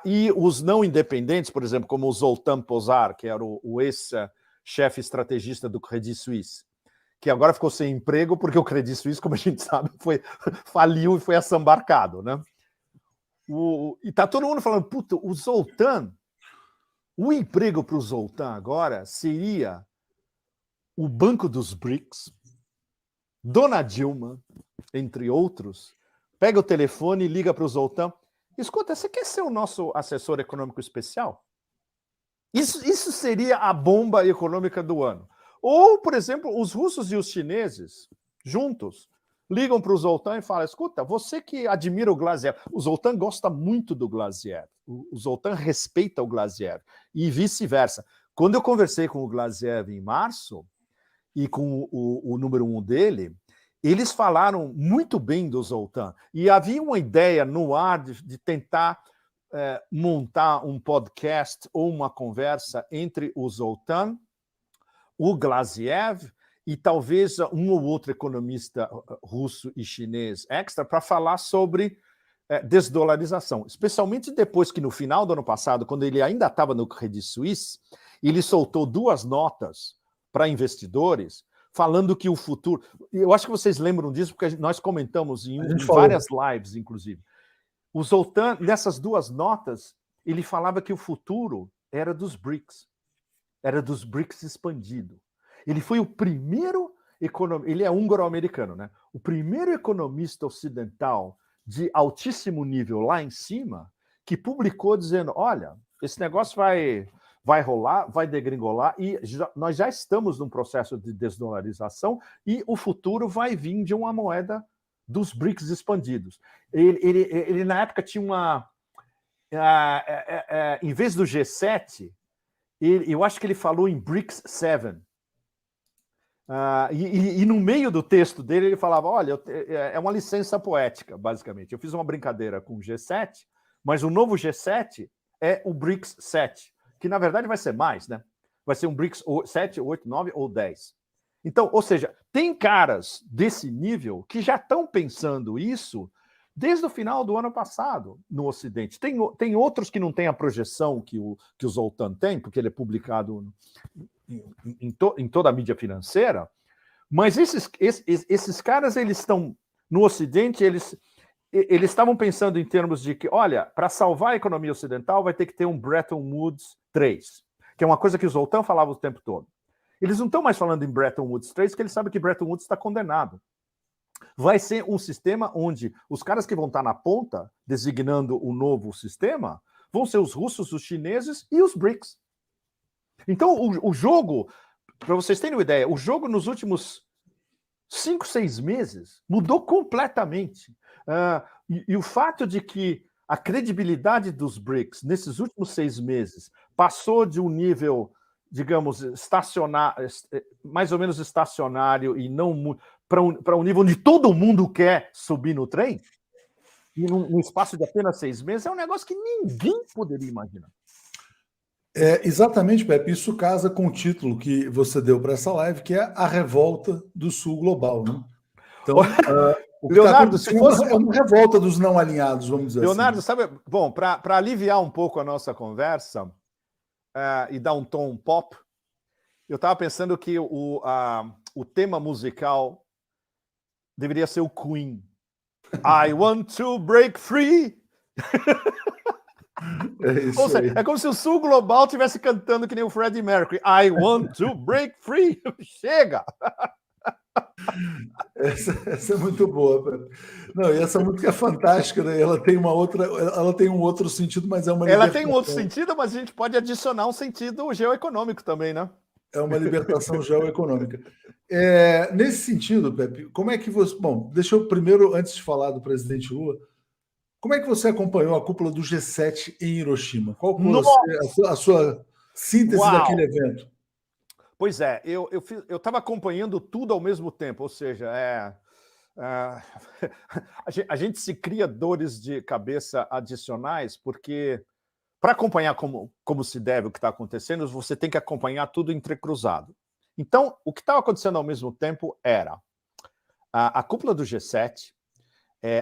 E os não independentes, por exemplo, como o Zoltán Pozsar, que era o ex-chefe estrategista do Credit Suisse, que agora ficou sem emprego porque o Credit Suisse, como a gente sabe, faliu e foi assambarcado, né? E tá todo mundo falando, puta, o Zoltán, o emprego para o Zoltán agora seria o Banco dos BRICS, Dona Dilma, entre outros, pega o telefone e liga para o Zoltán. Escuta, você quer ser o nosso assessor econômico especial? Isso seria a bomba econômica do ano. Ou, por exemplo, os russos e os chineses, juntos, ligam para o Zoltán e falam, escuta, você que admira o Glaziev, o Zoltán gosta muito do Glaziev, o Zoltán respeita o Glaziev, e vice-versa. Quando eu conversei com o Glaziev em março, e com o número 1 dele, eles falaram muito bem do Zoltán. E havia uma ideia no ar de tentar montar um podcast ou uma conversa entre o Zoltán, o Glaziev e talvez um ou outro economista russo e chinês extra para falar sobre desdolarização. Especialmente depois que no final do ano passado, quando ele ainda estava no Credit Suisse, ele soltou 2 notas para investidores falando que o futuro... Eu acho que vocês lembram disso, porque nós comentamos em várias lives, inclusive. O Zoltán, nessas 2 notas, ele falava que o futuro era dos BRICS. Era dos BRICS expandido. Ele foi o primeiro economista... Ele é húngaro-americano, né? O primeiro economista ocidental de altíssimo nível lá em cima que publicou dizendo, olha, esse negócio vai rolar, vai degringolar, e nós já estamos num processo de desdolarização e o futuro vai vir de uma moeda dos BRICS expandidos. Ele na época tinha uma... em vez do G7, eu acho que ele falou em BRICS 7. E no meio do texto dele ele falava, olha, é uma licença poética, basicamente. Eu fiz uma brincadeira com o G7, mas o novo G7 é o BRICS 7. Que, na verdade, vai ser mais, né? Vai ser um BRICS 7, 8, 9 ou 10. Então, ou seja, tem caras desse nível que já estão pensando isso desde o final do ano passado no Ocidente. Tem outros que não têm a projeção que o Zoltán tem, porque ele é publicado em toda a mídia financeira, mas esses caras, eles estão no Ocidente, eles estavam pensando em termos de que, olha, para salvar a economia ocidental vai ter que ter um Bretton Woods 3, que é uma coisa que o Zoltán falava o tempo todo. Eles não estão mais falando em Bretton Woods 3, porque eles sabem que Bretton Woods está condenado. Vai ser um sistema onde os caras que vão estar na ponta, designando o novo sistema, vão ser os russos, os chineses e os BRICS. Então, o jogo, para vocês terem uma ideia, o jogo nos últimos 5, 6 meses mudou completamente. E o fato de que a credibilidade dos BRICS nesses últimos 6 meses passou de um nível, digamos, mais ou menos estacionário e não para um nível onde todo mundo quer subir no trem, e num espaço de apenas 6 meses, é um negócio que ninguém poderia imaginar. Exatamente, Pepe. Isso casa com o título que você deu para essa live, que é A Revolta do Sul Global, né? Então, o que está Leonardo, se acontecendo fosse é uma revolta dos não alinhados, vamos dizer Leonardo, assim. sabe, bom, para aliviar um pouco a nossa conversa e dar um tom pop, eu estava pensando que o tema musical deveria ser o Queen. I want to break free. É Ou isso seja, aí. é como se o Sul Global estivesse cantando que nem o Freddie Mercury. I want to break free. Chega! Essa é muito boa, Pepe. Não, e essa música é fantástica, né? Ela tem um outro sentido, mas é uma Ela tem um outro libertação. sentido, mas a gente pode adicionar um sentido geoeconômico também, né? É uma libertação geoeconômica. Nesse sentido, Pepe, como é que você. Bom, deixa eu primeiro, antes de falar do presidente Lula, como é que você acompanhou a cúpula do G7 em Hiroshima? Qual foi a sua síntese daquele Uau! evento? Pois é, eu estava acompanhando tudo ao mesmo tempo, ou seja, a gente se cria dores de cabeça adicionais, porque para acompanhar como se deve o que está acontecendo, você tem que acompanhar tudo entrecruzado. Então, o que estava acontecendo ao mesmo tempo era a cúpula do G7,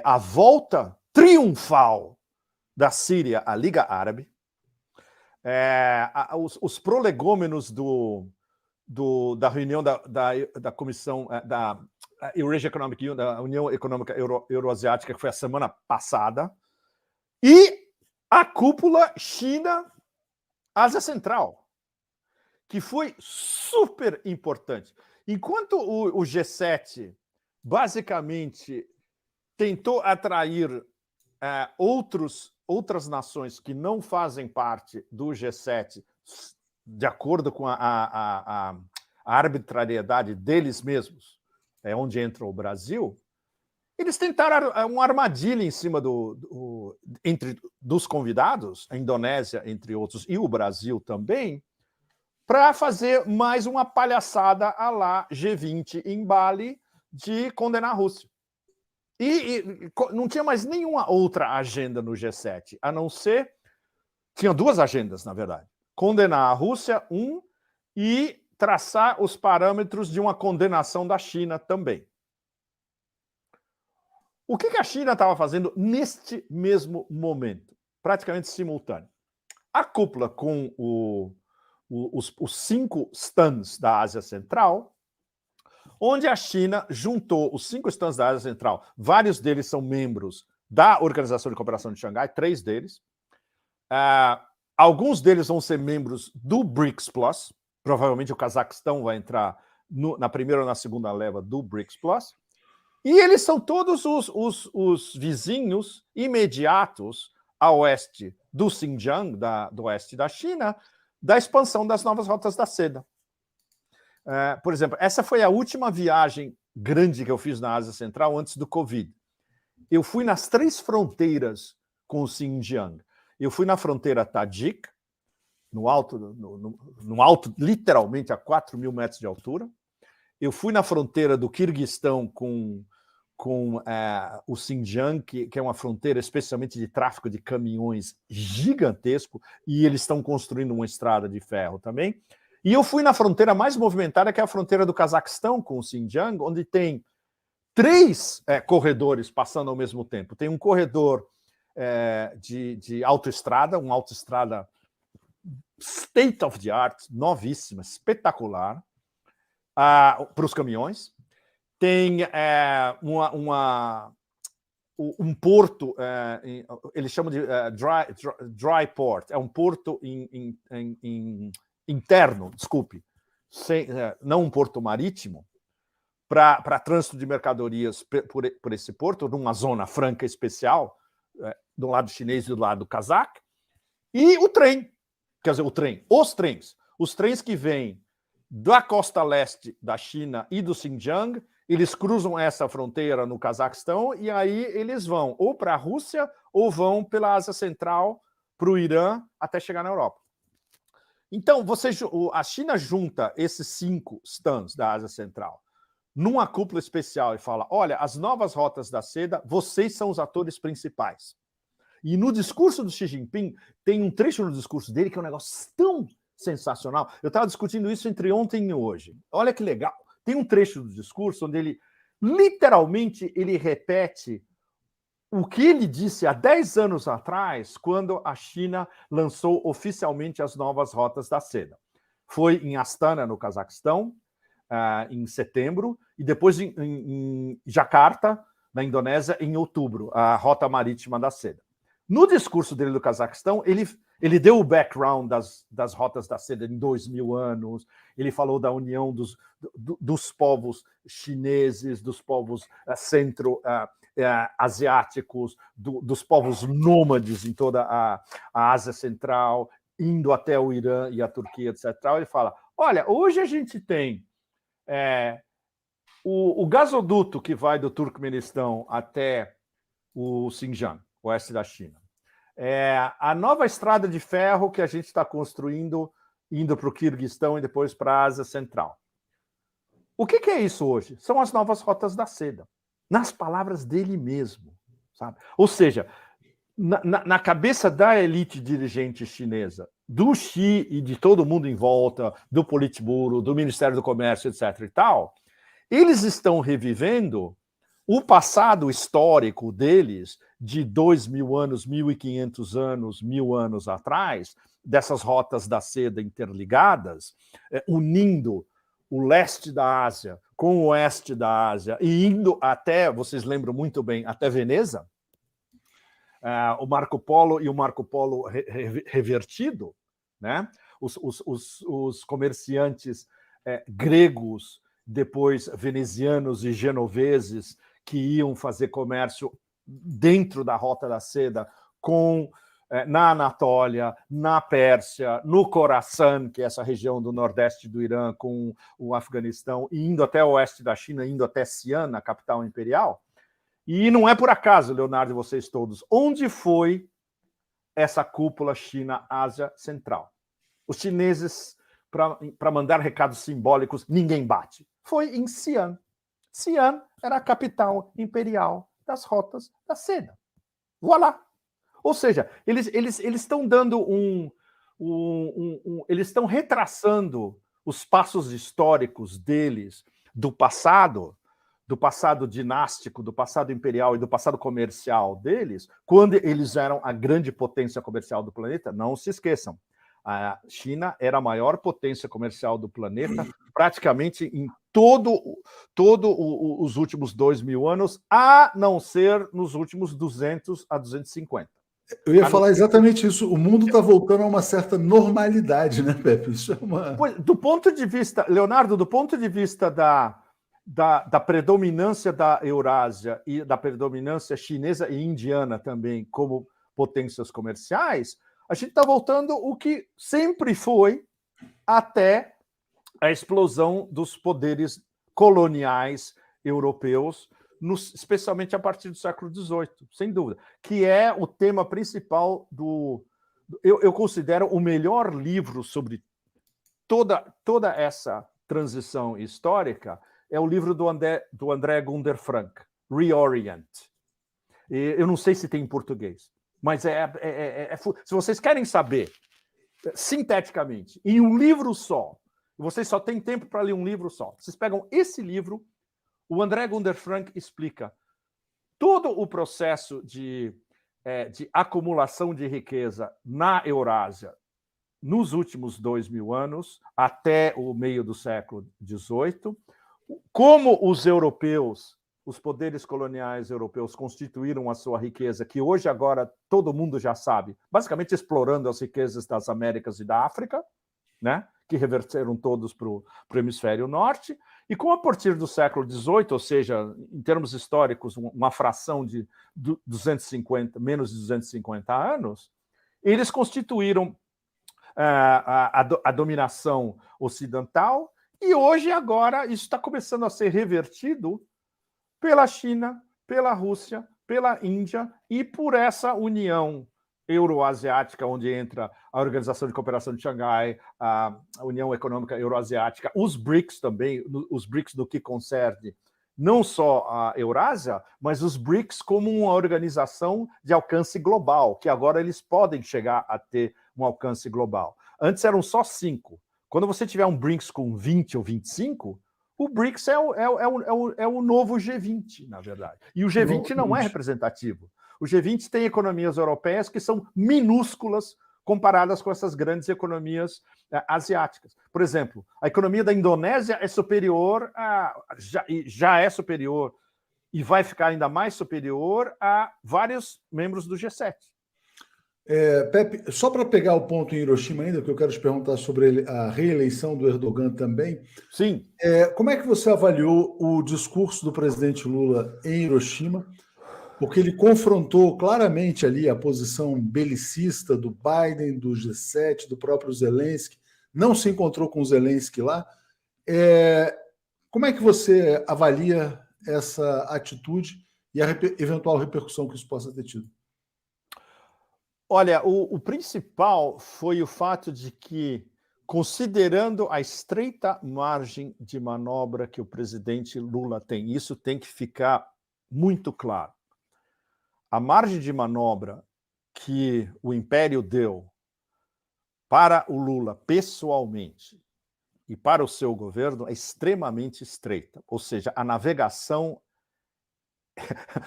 a volta triunfal da Síria à Liga Árabe, os prolegômenos da reunião da comissão da Eurasia Economic Union, da União Econômica Euroasiática, que foi a semana passada, e a cúpula China-Ásia Central, que foi super importante. Enquanto o G7 basicamente tentou atrair outras nações que não fazem parte do G7, de acordo com a arbitrariedade deles mesmos, é onde entra o Brasil, eles tentaram uma armadilha em cima dos convidados, a Indonésia, entre outros, e o Brasil também, para fazer mais uma palhaçada à la G20 em Bali de condenar a Rússia. E não tinha mais nenhuma outra agenda no G7, a não ser... Tinha duas agendas, na verdade. Condenar a Rússia, e traçar os parâmetros de uma condenação da China também. O que a China estava fazendo neste mesmo momento? Praticamente simultâneo. A cúpula com os 5 stands da Ásia Central, onde a China juntou os 5 stands da Ásia Central, vários deles são membros da Organização de Cooperação de Xangai, 3 deles. Alguns deles vão ser membros do BRICS Plus, provavelmente o Cazaquistão vai entrar na primeira ou na segunda leva do BRICS Plus, e eles são todos os vizinhos imediatos a oeste do Xinjiang, do oeste da China, da expansão das novas rotas da seda. Por exemplo, essa foi a última viagem grande que eu fiz na Ásia Central antes do Covid. Eu fui nas 3 fronteiras com o Xinjiang. Eu fui na fronteira Tajik, no alto, literalmente a 4.000 metros de altura. Eu fui na fronteira do Quirguistão com o Xinjiang, que é uma fronteira especialmente de tráfego de caminhões gigantesco, e eles estão construindo uma estrada de ferro também. E eu fui na fronteira mais movimentada, que é a fronteira do Cazaquistão com o Xinjiang, onde tem 3 corredores passando ao mesmo tempo. Tem um corredor de autoestrada, uma autoestrada state of the art, novíssima, espetacular, para os caminhões. Tem um porto, eles chamam de dry port, é um porto interno, desculpe, não um porto marítimo, para trânsito de mercadorias por esse porto, numa zona franca especial, do lado chinês e do lado cazaque, e o trem, quer dizer, os trens que vêm da costa leste da China e do Xinjiang, eles cruzam essa fronteira no Cazaquistão e aí eles vão ou para a Rússia ou vão pela Ásia Central para o Irã até chegar na Europa. Então, a China junta esses 5 stands da Ásia Central numa cúpula especial e fala, olha, as novas rotas da seda, vocês são os atores principais. E no discurso do Xi Jinping, tem um trecho no discurso dele que é um negócio tão sensacional. Eu estava discutindo isso entre ontem e hoje. Olha que legal. Tem um trecho do discurso onde ele, literalmente, ele repete o que ele disse há 10 anos atrás, quando a China lançou oficialmente as novas rotas da seda. Foi em Astana, no Cazaquistão, em setembro, e depois em Jakarta, na Indonésia, em outubro, a rota marítima da seda. No discurso dele do Cazaquistão, ele deu o background das rotas da seda em 2000 anos, ele falou da união dos povos chineses, dos povos centro-asiáticos, dos povos nômades em toda a Ásia Central, indo até o Irã e a Turquia, etc. Ele fala, olha, hoje a gente tem o gasoduto que vai do Turcomenistão até o Xinjiang, oeste da China. A nova estrada de ferro que a gente está construindo, indo para o Quirguistão e depois para a Ásia Central. O que é isso hoje? São as novas rotas da seda, nas palavras dele mesmo, sabe? Ou seja, na cabeça da elite dirigente chinesa, do Xi e de todo mundo em volta, do Politburo, do Ministério do Comércio, etc. e tal, eles estão revivendo o passado histórico deles de 2.000 anos, 1.500 anos, 1.000 anos atrás, dessas rotas da seda interligadas, unindo o leste da Ásia com o oeste da Ásia e indo até, vocês lembram muito bem, até Veneza, o Marco Polo e o Marco Polo revertido, né? Os comerciantes gregos, depois venezianos e genoveses, que iam fazer comércio dentro da Rota da Seda na Anatólia, na Pérsia, no Khorasan, que é essa região do nordeste do Irã, com o Afeganistão, e indo até o oeste da China, indo até Xi'an, a capital imperial. E não é por acaso, Leonardo e vocês todos, onde foi essa cúpula China-Ásia Central? Os chineses, para mandar recados simbólicos, ninguém bate. Foi em Xi'an. Xi'an era a capital imperial das rotas da seda. Voilà! Ou seja, eles estão dando eles estão retraçando os passos históricos deles do passado dinástico, do passado imperial e do passado comercial deles, quando eles eram a grande potência comercial do planeta. Não se esqueçam, a China era a maior potência comercial do planeta, praticamente em todos os últimos 2.000 anos, a não ser nos últimos 200 a 250. Eu ia falar exatamente isso. O mundo está voltando a uma certa normalidade, né, Pepe? Isso é uma... Pois, do ponto de vista, Leonardo, do ponto de vista da predominância da Eurásia e da predominância chinesa e indiana também como potências comerciais, a gente está voltando o que sempre foi até a explosão dos poderes coloniais europeus, especialmente a partir do século XVIII, sem dúvida, que é o tema principal eu considero o melhor livro sobre toda essa transição histórica, é o livro do André Gunder Frank, Reorient. Eu não sei se tem em português, mas se vocês querem saber, sinteticamente, em um livro só, vocês só têm tempo para ler um livro só, vocês pegam esse livro, o André Gunder Frank explica todo o processo de acumulação de riqueza na Eurásia nos últimos 2.000 anos, até o meio do século XVIII, como os europeus, os poderes coloniais europeus constituíram a sua riqueza, que hoje agora todo mundo já sabe, basicamente explorando as riquezas das Américas e da África, né, que reverteram todos para o hemisfério norte, e como a partir do século XVIII, ou seja, em termos históricos, uma fração de menos de 250 anos, eles constituíram a dominação ocidental, e hoje, agora, isso está começando a ser revertido pela China, pela Rússia, pela Índia e por essa união euroasiática, onde entra a Organização de Cooperação de Xangai, a União Econômica Euroasiática, os BRICS também, os BRICS no que concerne não só a Eurásia, mas os BRICS como uma organização de alcance global, que agora eles podem chegar a ter um alcance global. Antes eram só 5. Quando você tiver um BRICS com 20 ou 25, o BRICS é o novo G20, na verdade. E o G20 não é representativo. O G20 tem economias europeias que são minúsculas comparadas com essas grandes economias asiáticas. Por exemplo, a economia da Indonésia é superior já é superior e vai ficar ainda mais superior a vários membros do G7. Pepe, só para pegar o ponto em Hiroshima ainda, que eu quero te perguntar sobre a reeleição do Erdogan também. Sim. Como é que você avaliou o discurso do presidente Lula em Hiroshima? Porque ele confrontou claramente ali a posição belicista do Biden, do G7, do próprio Zelensky, não se encontrou com o Zelensky lá. Como é que você avalia essa atitude e a eventual repercussão que isso possa ter tido? Olha, o principal foi o fato de que, considerando a estreita margem de manobra que o presidente Lula tem, isso tem que ficar muito claro. A margem de manobra que o Império deu para o Lula pessoalmente e para o seu governo é extremamente estreita. Ou seja, a navegação...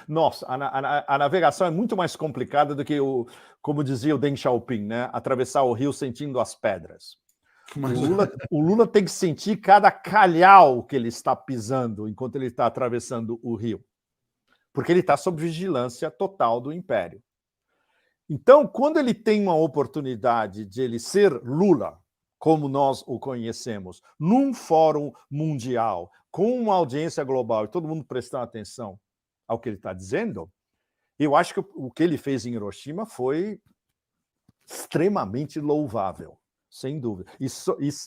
Nossa, a navegação é muito mais complicada do que, como dizia o Deng Xiaoping, né? Atravessar o rio sentindo as pedras. O Lula tem que sentir cada calhau que ele está pisando enquanto ele está atravessando o rio, porque ele está sob vigilância total do Império. Então, quando ele tem uma oportunidade de ele ser Lula, como nós o conhecemos, num fórum mundial, com uma audiência global e todo mundo prestando atenção ao que ele está dizendo, eu acho que o que ele fez em Hiroshima foi extremamente louvável, sem dúvida.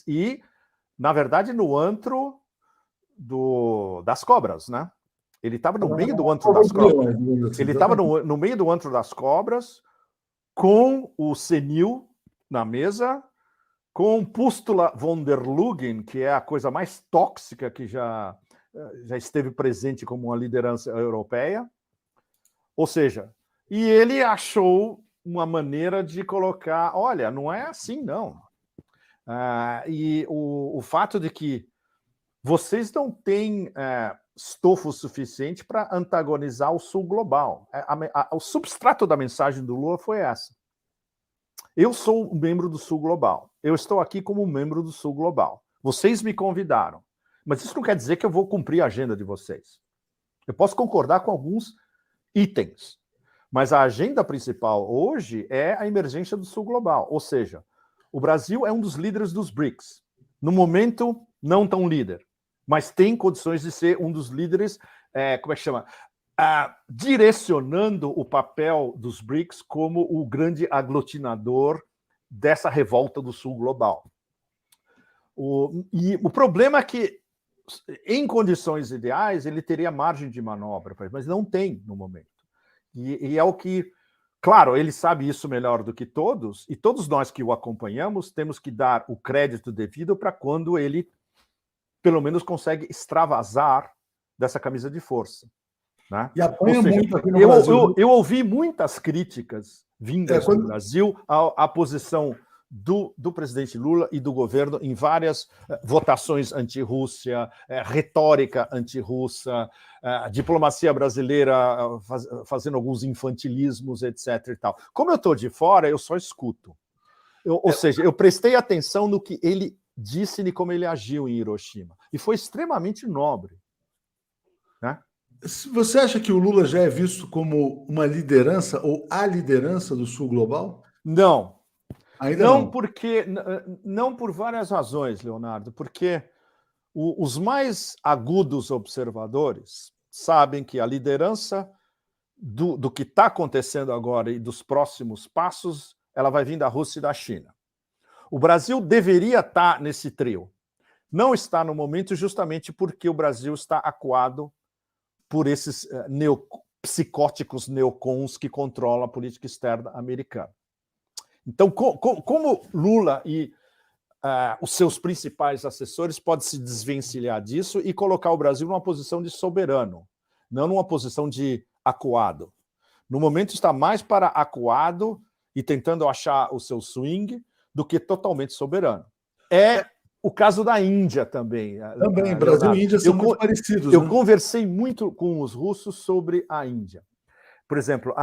E na verdade, no antro das cobras, né? Ele estava no meio do antro das cobras. Ele estava no meio do antro das cobras, com o senil na mesa, com Pústula von der Lugen, que é a coisa mais tóxica que já esteve presente como uma liderança europeia. Ou seja, e ele achou uma maneira de colocar, olha, não é assim, não. E o fato de que vocês não têm estofo suficiente para antagonizar o Sul global. O substrato da mensagem do Lula foi essa. Eu sou um membro do Sul global. Eu estou aqui como membro do Sul global. Vocês me convidaram. Mas isso não quer dizer que eu vou cumprir a agenda de vocês. Eu posso concordar com alguns itens, mas a agenda principal hoje é a emergência do Sul global. Ou seja, o Brasil é um dos líderes dos BRICS. No momento, não tão líder, mas tem condições de ser um dos líderes, como é que chama? Direcionando o papel dos BRICS como o grande aglutinador dessa revolta do Sul global. E o problema é que, em condições ideais, ele teria margem de manobra, mas não tem no momento. E é o que... Claro, ele sabe isso melhor do que todos, e todos nós que o acompanhamos temos que dar o crédito devido para quando ele, pelo menos, consegue extravasar dessa camisa de força. Né? E apanha muito aqui no Brasil. Eu ouvi muitas críticas vindas do Brasil à posição do presidente Lula e do governo em várias votações anti-Rússia, retórica anti-russa, diplomacia brasileira fazendo alguns infantilismos, etc. E tal. Como eu estou de fora, eu só escuto. Ou seja, eu prestei atenção no que ele disse e como ele agiu em Hiroshima. E foi extremamente nobre. Né? Você acha que o Lula já é visto como uma liderança ou a liderança do Sul global? Não. Ainda não. Não por várias razões, Leonardo, porque os mais agudos observadores sabem que a liderança do que está acontecendo agora e dos próximos passos, ela vai vir da Rússia e da China. O Brasil deveria estar nesse trio. Não está no momento justamente porque o Brasil está acuado por esses psicóticos neocons que controlam a política externa americana. Então, como Lula e os seus principais assessores pode se desvencilhar disso e colocar o Brasil numa posição de soberano, não numa posição de acuado. No momento está mais para acuado e tentando achar o seu swing do que totalmente soberano. É o caso da Índia também. Também, Brasil e Índia são muito parecidos. Eu conversei muito com os russos sobre a Índia. Por exemplo,